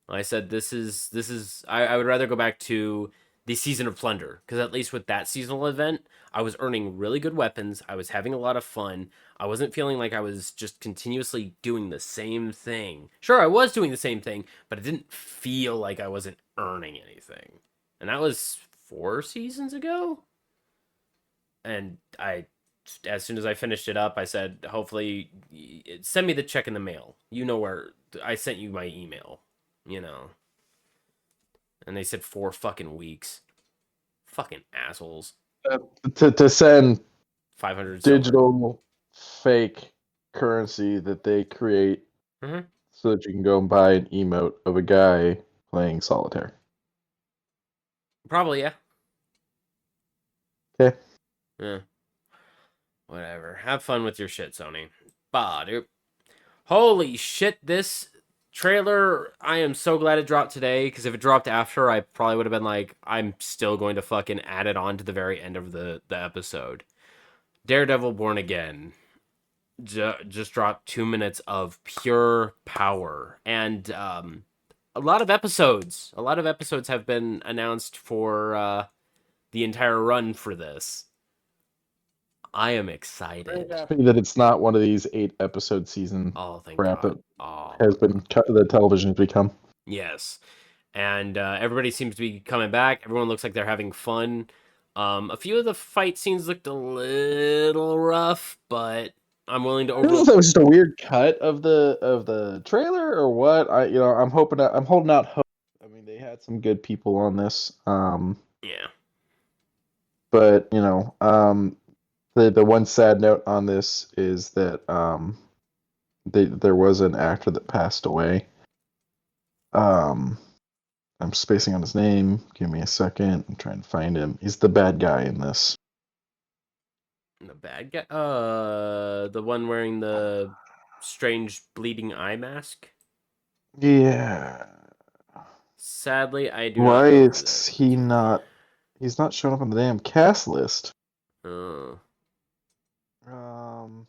I said, I would rather go back to the Season of Plunder, because at least with that seasonal event, I was earning really good weapons. I was having a lot of fun. I wasn't feeling like I was just continuously doing the same thing. Sure, I was doing the same thing, but it didn't feel like I wasn't earning anything. And that was 4 seasons ago. And as soon as I finished it up, I said, hopefully, send me the check in the mail. You know where I sent you my email, you know. And they said 4 fucking weeks. Fucking assholes. To send 500 silver. digital fake currency that they create Mm-hmm. so that you can go and buy an emote of a guy playing solitaire. Probably, yeah. Okay. Yeah. Whatever. Have fun with your shit, Sony. Bah, dude. Holy shit, this trailer, I am so glad it dropped today, because if it dropped after, I probably would have been like, I'm still going to fucking add it on to the very end of the episode. Daredevil Born Again just dropped 2 minutes of pure power. And a lot of episodes have been announced for the entire run for this. I am excited. Very happy that it's not one of these 8-episode season Oh, thank crap God. that Oh, has been the television has become. yes. And everybody seems to be coming back. Everyone looks like they're having fun. A few of the fight scenes looked a little rough, but I'm willing to I don't know if that was just a weird cut of the trailer or what. I'm holding out hope. I mean, they had some good people on this. Yeah. But the one sad note on this is that there was an actor that passed away. I'm spacing on his name. Give me a second. I'm trying to find him. He's the bad guy in this. The bad guy? The one wearing the strange bleeding eye mask? Yeah. Sadly, I do Why not know who that is he is. not? He's not showing up on the damn cast list. Oh. Um.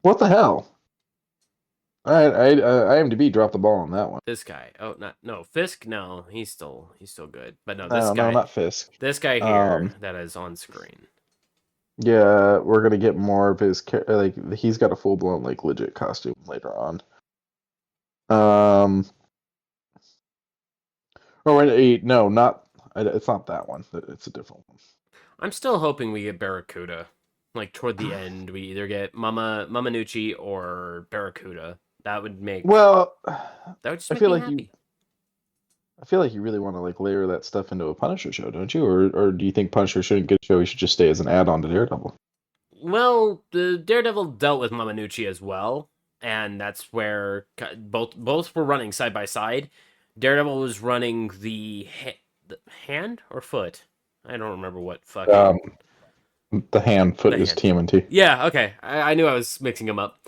What the hell? IMDb dropped the ball on that one. This guy. Oh, no, Fisk. No, he's still good. But no, No, not Fisk. This guy here that is on screen. Yeah, we're gonna get more of his like he's got a full blown like legit costume later on. Oh wait, no, not it's not that one. It's a different one. I'm still hoping we get Barracuda. Like toward the end, we either get Mama Nucci or Barracuda. That would make Well, that would just I make feel me like happy. I feel like you really want to like layer that stuff into a Punisher show, don't you? Or do you think Punisher shouldn't get a show? He should just stay as an add-on to Daredevil. Well, the Daredevil dealt with Mama Nucci as well, and that's where both were running side by side. Daredevil was running the hand or foot. I don't remember what fucking The hand foot the is hand. TMNT. Yeah, okay. I knew I was mixing them up.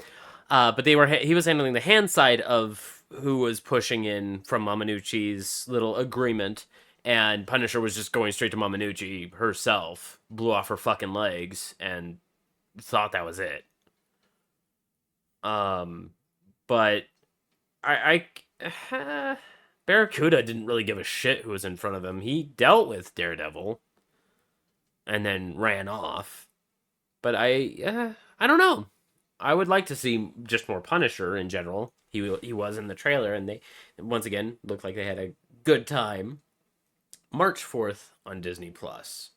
But he was handling the hand side of who was pushing in from Mamanucci's little agreement, and Punisher was just going straight to Mamanucci herself, blew off her fucking legs, and thought that was it. But Barracuda didn't really give a shit who was in front of him. He dealt with Daredevil, and then ran off. But I don't know. I would like to see just more Punisher in general. He was in the trailer, and they once again looked like they had a good time. March 4th on Disney Plus.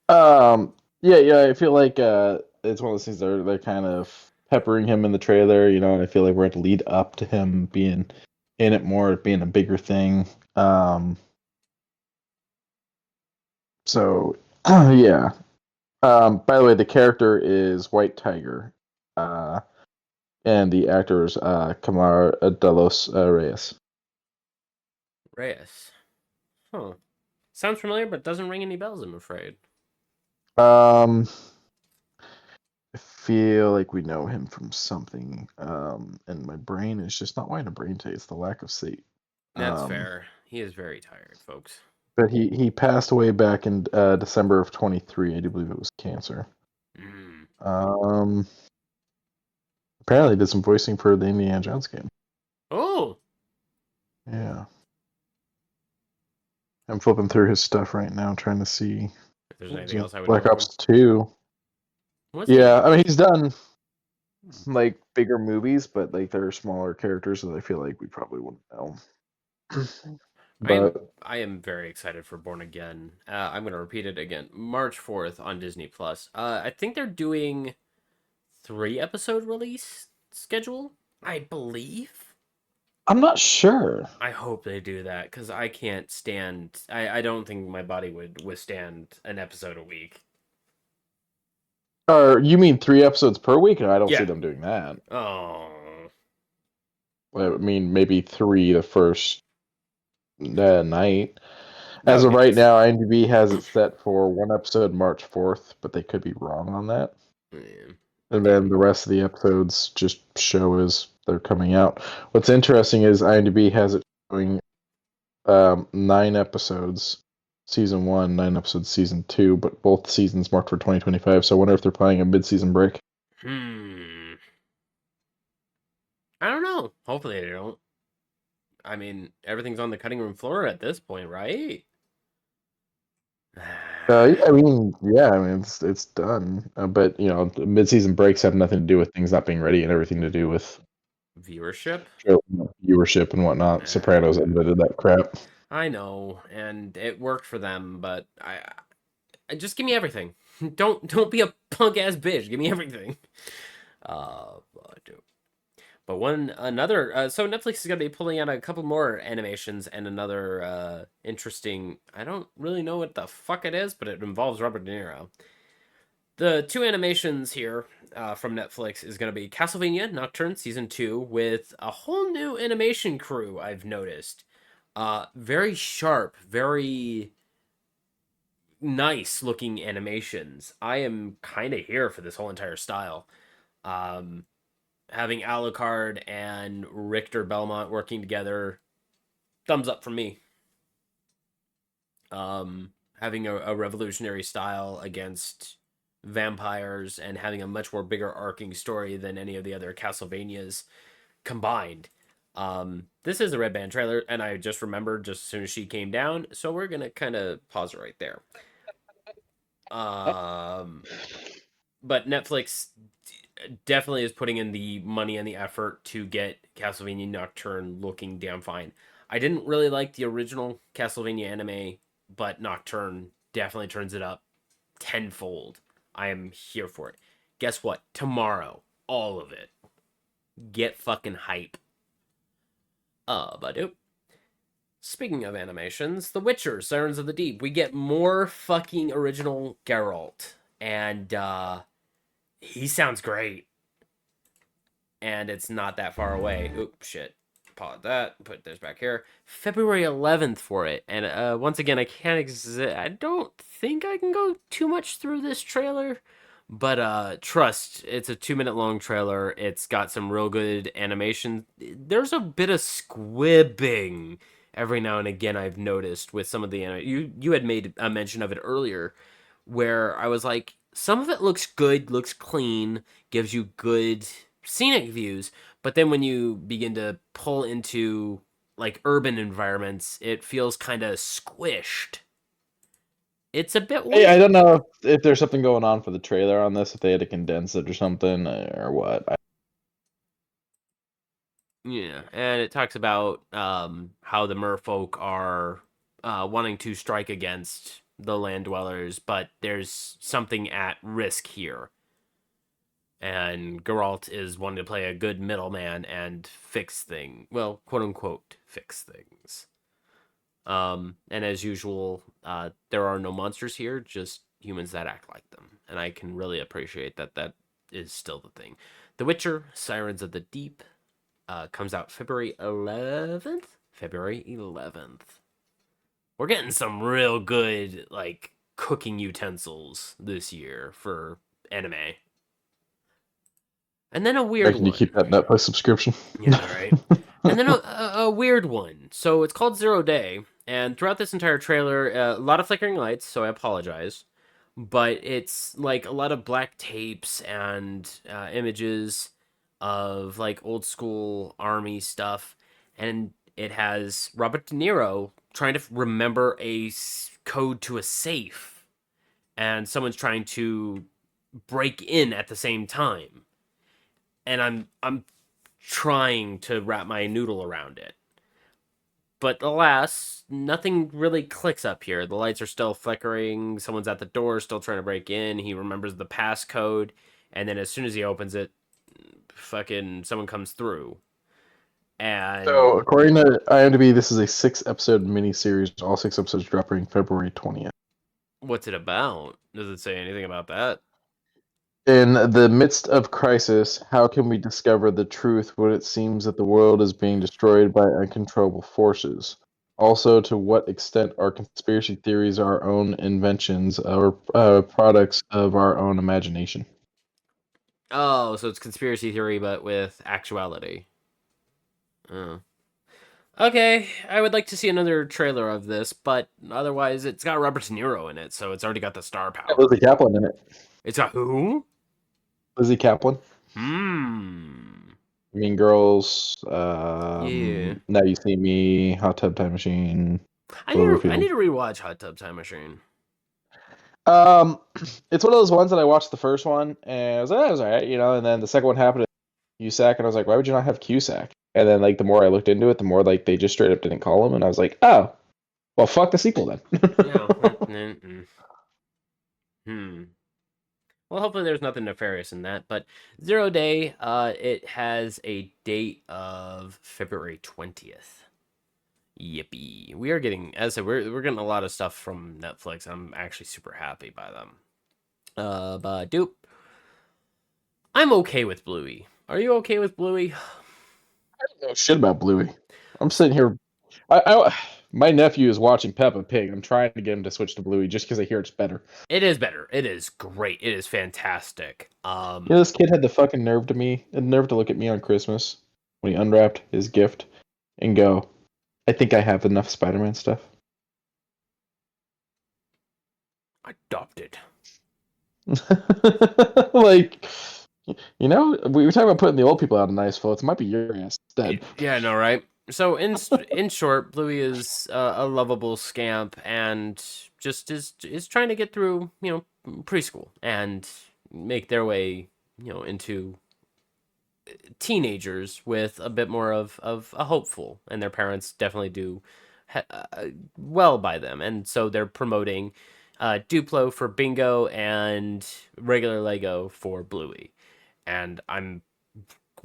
Yeah, I feel like it's one of those things they're kind of peppering him in the trailer, and I feel like we're going to lead up to him being in it more, being a bigger thing. So yeah. By the way, the character is White Tiger, and the actor is Kamar de los Reyes. Reyes. Huh. Sounds familiar, but doesn't ring any bells, I'm afraid. I feel like we know him from something, and my brain is just not wanting a brain taste. The lack of sleep. That's fair. He is very tired, folks. But he passed away back in December of 23. I do believe it was cancer. Apparently did some voicing for the Indiana Jones game. Oh. Yeah. I'm flipping through his stuff right now, trying to see If there's anything else I would Black know Ops 2. Yeah, I mean he's done like bigger movies, but like there are smaller characters that I feel like we probably wouldn't know. But I am very excited for Born Again. I'm going to repeat it again. March 4th on Disney Plus. I think they're doing 3-episode release schedule, I believe. I'm not sure. I hope they do that because I can't stand. I don't think my body would withstand an episode a week. Or you mean 3 episodes per week? And I don't see Yeah. them doing that. Oh. I mean, maybe 3 the first night. As of right now, IMDb has it set for 1 episode March 4th, but they could be wrong on that. Yeah. And then the rest of the episodes just show as they're coming out. What's interesting is IMDb has it showing 9 episodes season 1, 9 episodes season 2, but both seasons marked for 2025. So I wonder if they're planning a mid-season break. I don't know. Hopefully they don't. I mean, everything's on the cutting room floor at this point, right? I mean, it's done. But mid-season breaks have nothing to do with things not being ready and everything to do with viewership and whatnot. Sopranos invented that crap. I know, and it worked for them, but I just give me everything. Don't be a punk ass bitch. Give me everything. But so Netflix is gonna be pulling out a couple more animations and another interesting. I don't really know what the fuck it is, but it involves Robert De Niro. The 2 animations here from Netflix is going to be Castlevania Nocturne Season 2 with a whole new animation crew, I've noticed. Very sharp, very nice looking animations. I am kind of here for this whole entire style. Having Alucard and Richter Belmont working together, thumbs up from me. Having a revolutionary style against vampires and having a much more bigger arcing story than any of the other Castlevanias combined. This is a Red Band trailer, and I just remembered just as soon as she came down, so we're gonna kind of pause it right there. But Netflix definitely is putting in the money and the effort to get Castlevania Nocturne looking damn fine. I didn't really like the original Castlevania anime, but Nocturne definitely turns it up tenfold. I am here for it. Guess what? Tomorrow, all of it. Get fucking hype. Badoop. Speaking of animations, The Witcher, Sirens of the Deep. We get more fucking original Geralt. And, he sounds great. And it's not that far away. Oop, shit. Pause that. Put this back here. February 11th for it. And, once again, I can't I don't think I can go too much through this trailer. But trust, it's a 2-minute long trailer. It's got some real good animation. There's a bit of squibbing every now and again I've noticed with some of the you had made a mention of it earlier, where I was like, some of it looks good, looks clean, gives you good scenic views, but then when you begin to pull into like urban environments, it feels kind of squished. It's a bit weird. Hey, I don't know if there's something going on for the trailer on this, if they had to condense it or something, or what. Yeah, and it talks about how the merfolk are wanting to strike against the land dwellers, but there's something at risk here. And Geralt is wanting to play a good middleman and fix things. Well, quote unquote, fix things. And as usual, there are no monsters here, just humans that act like them. And I can really appreciate that that is still the thing. The Witcher, Sirens of the Deep, comes out February 11th? February 11th. We're getting some real good, like, cooking utensils this year for anime. And then a weird Can one. you keep that Netflix subscription? Yeah, right. And then a weird one. So it's called Zero Day, and throughout this entire trailer, a lot of flickering lights, so I apologize. But it's like a lot of black tapes and images of like old school army stuff, and it has Robert De Niro trying to remember a code to a safe, and someone's trying to break in at the same time, and I'm trying to wrap my noodle around it. But alas, nothing really clicks up here. The lights are still flickering. Someone's at the door, still trying to break in. He remembers the passcode, and then as soon as he opens it, fucking someone comes through. And So, according to IMDb, this is a 6-episode miniseries. All 6 episodes dropping February 20th. what's it about? Does it say anything about that? In the midst of crisis, how can we discover the truth when it seems that the world is being destroyed by uncontrollable forces? Also, to what extent are conspiracy theories our own inventions or products of our own imagination? Oh, so it's conspiracy theory, but with actuality. Oh. Okay, I would like to see another trailer of this, but otherwise, it's got Robert De Niro in it, so it's already got the star power. Lizzie Kaplan in it. It's got who? Lizzie Kaplan. Mean Girls. Yeah. Now You See Me. Hot Tub Time Machine. I need to rewatch Hot Tub Time Machine. It's one of those ones that I watched the first one and I was like, that was alright, and then the second one happened to Cusack, and I was like, why would you not have Cusack? And then like the more I looked into it, the more like they just straight up didn't call him, and I was like, oh, well, fuck the sequel then. Well, hopefully there's nothing nefarious in that. But Zero Day, it has a date of February 20th. Yippee! We are getting, as I said, we're getting a lot of stuff from Netflix. I'm actually super happy by them. But doop. I'm okay with Bluey. Are you okay with Bluey? I don't know shit about Bluey. I'm sitting here. My nephew is watching Peppa Pig. I'm trying to get him to switch to Bluey just because I hear it's better. It is better. It is great. It is fantastic. This kid had the fucking nerve to look at me on Christmas when he unwrapped his gift and go, I think I have enough Spider-Man stuff. Adopted. Like, we were talking about putting the old people out on nice floats. It might be your ass instead. Yeah, I know, right? So in short, Bluey is a lovable scamp and just is trying to get through, preschool and make their way, into teenagers with a bit more of a hopeful, and their parents definitely do well by them, and so they're promoting Duplo for Bingo and regular Lego for Bluey, and I'm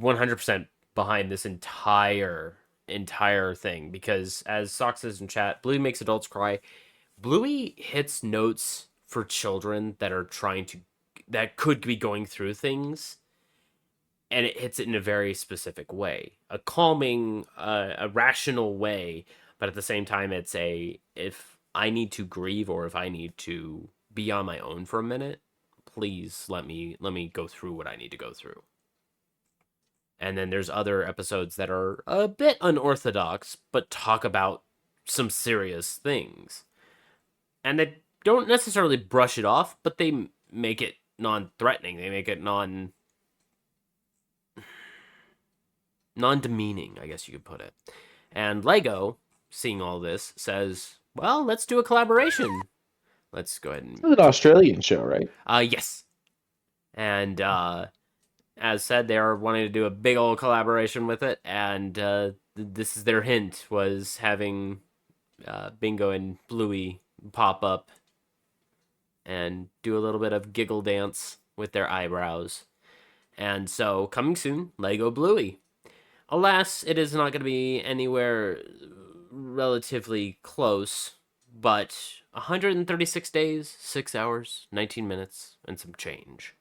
100% behind this entire thing because as Sock says in chat, Bluey makes adults cry. Bluey hits notes for children that could be going through things, and it hits it in a very specific way, a calming, a rational way, but at the same time, it's if I need to grieve or if I need to be on my own for a minute, please let me go through what I need to go through. And then there's other episodes that are a bit unorthodox, but talk about some serious things. And they don't necessarily brush it off, but they make it non-threatening. They make it non-demeaning, I guess you could put it. And Lego, seeing all this, says, well, let's do a collaboration. Let's go ahead and... It's an Australian show, right? Yes. And as said, they are wanting to do a big old collaboration with it, and this is their hint, was having Bingo and Bluey pop up and do a little bit of giggle dance with their eyebrows. And so, coming soon, Lego Bluey. Alas, it is not going to be anywhere relatively close, but 136 days, 6 hours, 19 minutes, and some change.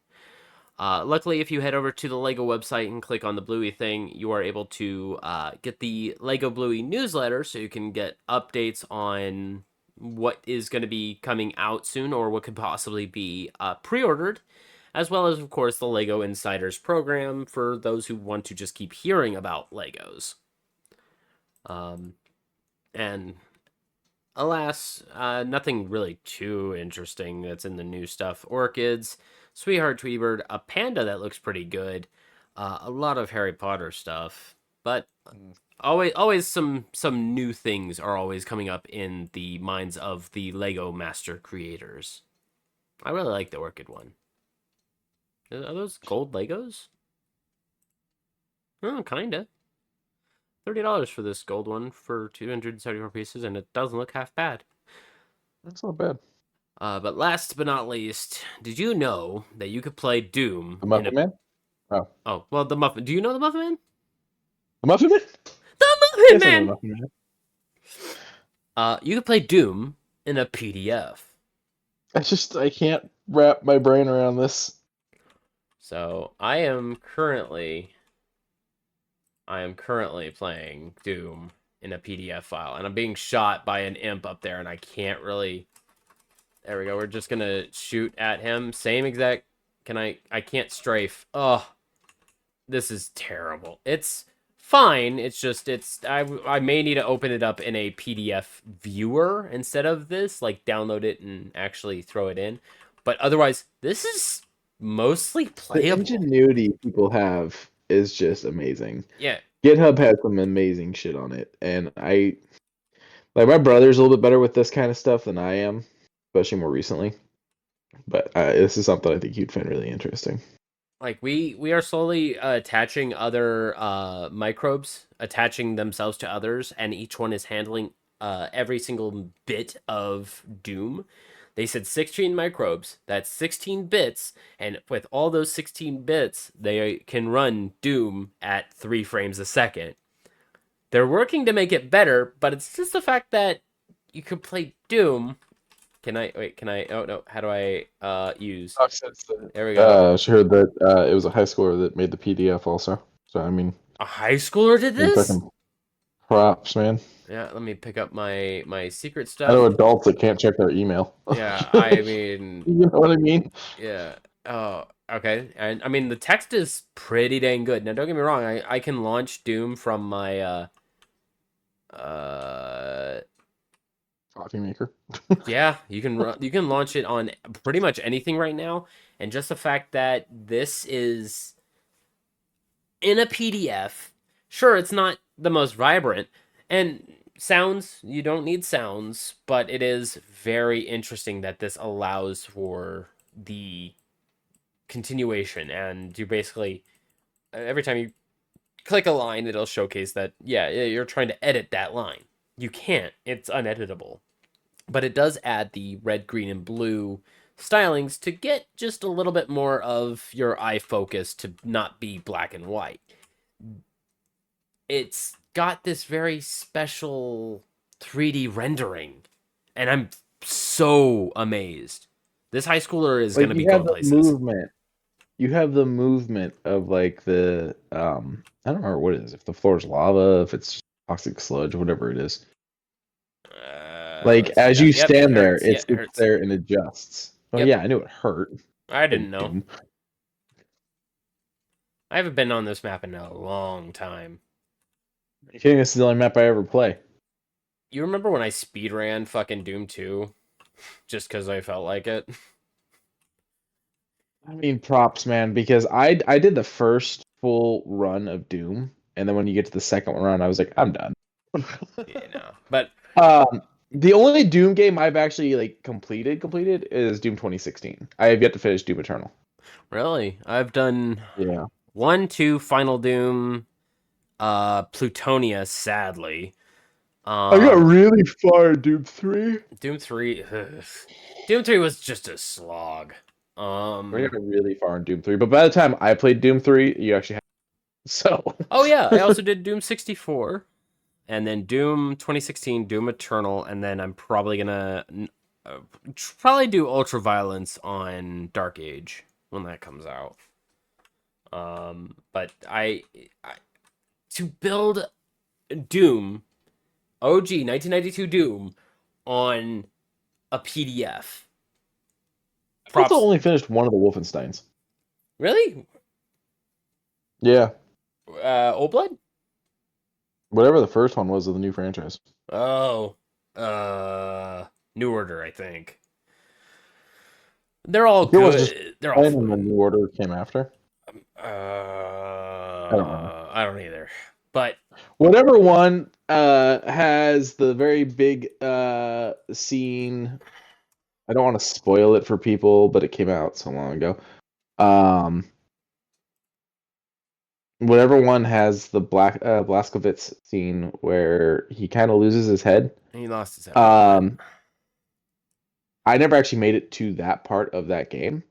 Luckily, if you head over to the LEGO website and click on the Bluey thing, you are able to get the LEGO Bluey newsletter, so you can get updates on what is going to be coming out soon or what could possibly be pre-ordered, as well as, of course, the LEGO Insiders program for those who want to just keep hearing about LEGOs. And alas, nothing really too interesting that's in the new stuff. Orchids, Sweetheart Tweebird, a panda that looks pretty good, a lot of Harry Potter stuff, but always some new things are always coming up in the minds of the Lego master creators. I really like the Orchid one. Are those gold Legos? Oh, kinda. $30 for this gold one for 274 pieces, and it doesn't look half bad. That's not bad. But last but not least, did you know that you could play Doom? The Muffin Man? Oh, well, the Muffin. Do you know the Muffin Man? The Muffin Man? The Muffin Yes, I know Man! the Muffin Man. You could play Doom in a PDF. I can't wrap my brain around this. So I am currently playing Doom in a PDF file, and I'm being shot by an imp up there, and I can't really. There we go. We're just gonna shoot at him. Same exact. I can't strafe. Oh, this is terrible. It's fine. It's just I may need to open it up in a PDF viewer instead of this, like download it and actually throw it in. But otherwise, this is mostly playable. The ingenuity people have is just amazing. Yeah. GitHub has some amazing shit on it, and my brother's a little bit better with this kind of stuff than I am, especially more recently. But this is something I think you'd find really interesting. Like we are slowly attaching other microbes, attaching themselves to others, and each one is handling every single bit of Doom. They said 16 microbes, that's 16 bits, and with all those 16 bits, they can run Doom at 3 frames a second. They're working to make it better, but it's just the fact that you could play Doom. Can I? Oh, no. How do I use? There we go. She heard that it was a high schooler that made the PDF also. So, I mean... A high schooler did this? Props, man. Yeah, let me pick up my secret stuff. I know adults that can't check their email. Yeah, I mean... You know what I mean? Yeah. Oh, okay. And, I mean, the text is pretty dang good. Now, don't get me wrong. I can launch Doom from my... Oh, coffee maker. Yeah, you can launch it on pretty much anything right now, and just the fact that this is in a PDF. Sure, it's not the most vibrant, and sounds, you don't need sounds, but it is very interesting that this allows for the continuation, and you basically every time you click a line, it'll showcase that you're trying to edit that line. You can't. It's uneditable. But it does add the red, green, and blue stylings to get just a little bit more of your eye focus to not be black and white. It's got this very special 3D rendering, and I'm so amazed. This high schooler is going to be you have going the places. movement. You have the movement of like the I don't remember what it is. If the floor is lava, if it's toxic sludge, whatever it is. Like Let's as see. you Yep, it stand there, hurts. it Yeah, it sits hurts. there and adjusts. Oh Yep. yeah, I knew it hurt. I didn't know. Doom. I haven't been on this map in a long time. You kidding? This is the only map I ever play. You remember when I speedran fucking Doom 2? Just because I felt like it? I mean, props, man, because I did the first full run of Doom, and then when you get to the second run, I was like, I'm done. But The only Doom game I've actually like completed is Doom 2016. I have yet to finish Doom Eternal. really, I've done Yeah. 1, 2, Final Doom, Plutonia, sadly. I got really far in Doom 3. Doom 3, Doom 3 was just a slog. I got really far in Doom 3, but by the time I played Doom 3, you actually had so. Oh yeah, I also did Doom 64, and then Doom 2016, Doom Eternal, and then I'm probably gonna probably do Ultraviolence on Dark Age when that comes out. But I to build Doom OG 1992 Doom on a PDF. I also only finished one of the Wolfensteins. Really? Yeah. Old Blood? Whatever the first one was of the new franchise. Oh. New Order, I think. They're all good. They're all fun. And the New Order came after. I don't know. I don't either. But whatever one has the very big scene. I don't want to spoil it for people, but it came out so long ago. Whatever one has the Blazkowicz scene where he kind of loses his head. he lost his head. I never actually made it to that part of that game.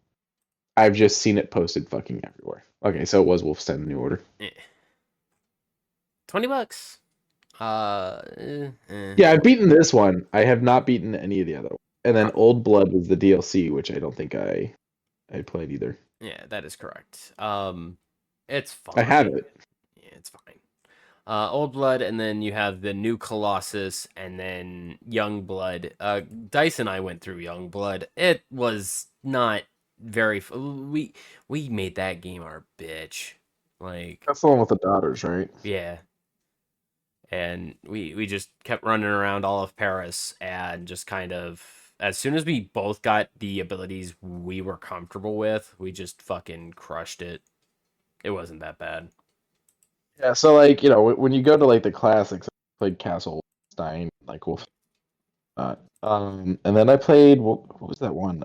I've just seen it posted fucking everywhere. Okay, so it was Wolfenstein: The New Order. $20. Yeah, I've beaten this one. I have not beaten any of the other ones. And then Old Blood was the DLC, which I don't think I played either. Yeah, that is correct. It's fine. I have it. Yeah, it's fine. Old Blood, and then you have the new Colossus, and then Young Blood. Dice and I went through Young Blood. It was not very. We made that game our bitch. Like That's the one with the daughters, right? yeah. And we just kept running around all of Paris, and just kind of as soon as we both got the abilities we were comfortable with, we just fucking crushed it. It wasn't that bad. Yeah, so like, you know, when you go to like the classics, I played Castle Wolfenstein, like Wolf. And then I played what was that one?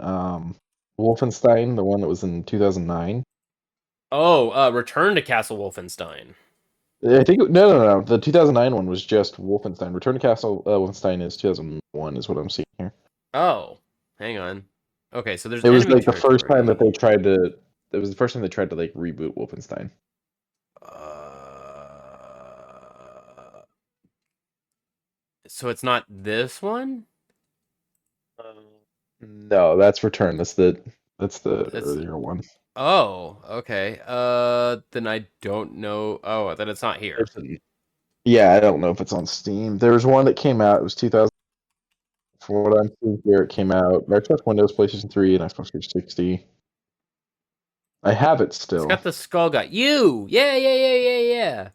Wolfenstein, the one that was in 2009. Oh, Return to Castle Wolfenstein. I think no. The 2009 one was just Wolfenstein. Return to Castle Wolfenstein is 2001, is what I'm seeing here. Oh, hang on. Okay, so there's It was enemy like the first time that territory. they tried to. It was the first time they tried to like reboot Wolfenstein. So it's not this one? No, that's Return. That's the earlier one. Oh, okay. Then I don't know. Oh, then it's not here. Yeah, I don't know if it's on Steam. There was one that came out. It was 2000. From what I'm seeing here, it came out Xbox Windows, PlayStation 3, and Xbox 360. I have it still. It's got the skull guy. You! Yeah. Yeah.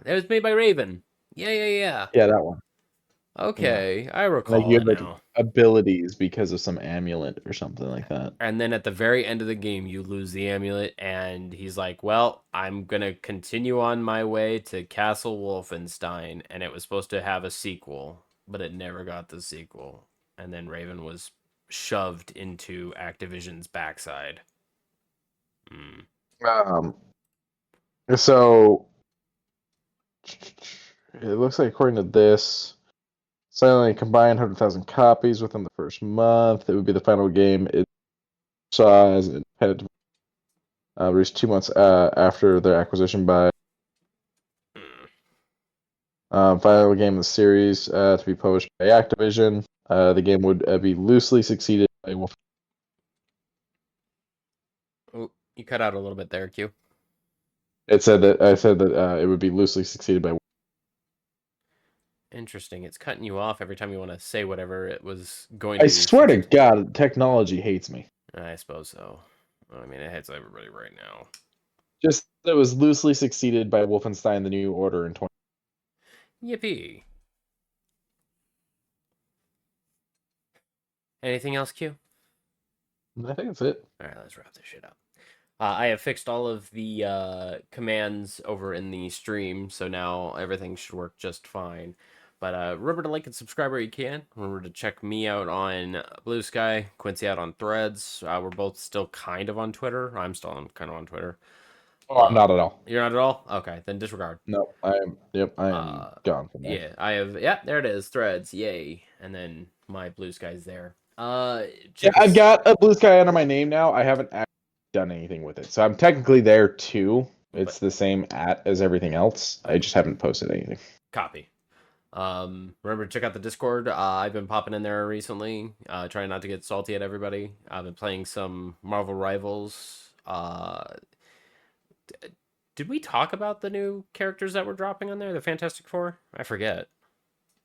It was made by Raven. Yeah. Yeah, that one. Okay, I Like recall you it have like now. abilities because of some amulet or something like that. And then at the very end of the game, you lose the amulet, and he's like, "Well, I'm gonna continue on my way to Castle Wolfenstein," and it was supposed to have a sequel, but it never got the sequel. And then Raven was shoved into Activision's backside. Mm. Um, so it looks like according to this, selling a combined 100,000 copies within the first month. It would be the final game it saw as independent, released 2 months after their acquisition by final game in the series to be published by Activision. The game would be loosely succeeded by Wolf. Oh, you cut out a little bit there, Q. It said that I said that it would be loosely succeeded by. Interesting. It's cutting you off every time you want to say whatever it was going I to. swear to God, technology hates me. I suppose so. I mean, it hits everybody right now. Just that it was loosely succeeded by Wolfenstein: The New Order in 20. Yippee. Anything else, Q? I think that's it. All right, let's wrap this shit up. I have fixed all of the commands over in the stream, so now everything should work just fine. But remember to like and subscribe where you can. Remember to check me out on Blue Sky, Quincy out on Threads. We're both still kind of on Twitter. I'm still kind of on Twitter. Oh, I'm not at all. You're not at all? Okay, then disregard. No, I am. Yep, I am gone from there. Yeah, I have. Yeah, there it is. Threads. Yay. And then my Blue Sky's there. Yeah, I've got a Blue Sky under my name now. I haven't actually done anything with it, so I'm technically there too. It's the same as everything else. I just haven't posted anything. Copy. Remember to check out the Discord. I've been popping in there recently, trying not to get salty at everybody. I've been playing some Marvel Rivals. Did we talk about the new characters that we're dropping on there? The Fantastic Four? I forget.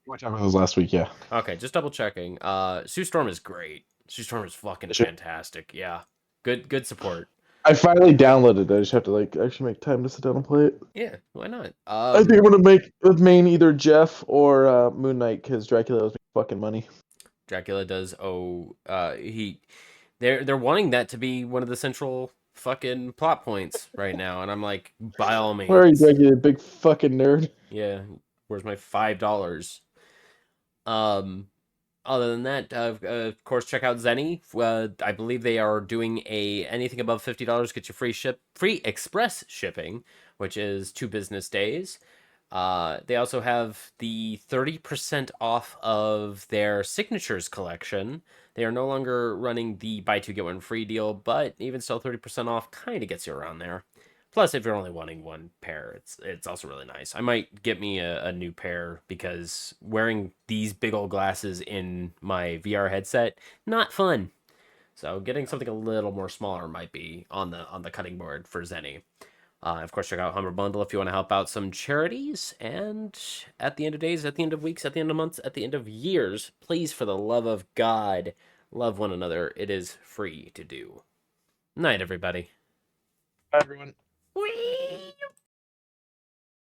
We talked about those last week, yeah. Okay, just double checking. Sue Storm is great. Sue Storm is fucking fantastic. Yeah, good support. I finally downloaded it. I just have to actually make time to sit down and play it. Yeah, why not? I think I'm gonna make with main either Jeff or Moon Knight because Dracula owes me fucking money. Dracula does owe. They're wanting that to be one of the central fucking plot points right now, and I'm like, by all means. Where are you, Dracula, big fucking nerd? Yeah, where's my $5? Other than that, of course, check out Zenny. I believe they are doing anything above $50 gets you free express shipping, which is 2 business days. They also have the 30% off of their signatures collection. They are no longer running the buy 2 get 1 free deal, but even still 30% off kind of gets you around there. Plus, if you're only wanting 1 pair, it's also really nice. I might get me a new pair because wearing these big old glasses in my VR headset, not fun. So getting something a little more smaller might be on the cutting board for Zenny. Of course, check out Humber Bundle if you want to help out some charities. And at the end of days, at the end of weeks, at the end of months, at the end of years, please, for the love of God, love one another. It is free to do. Night, everybody. Bye, everyone. Whee!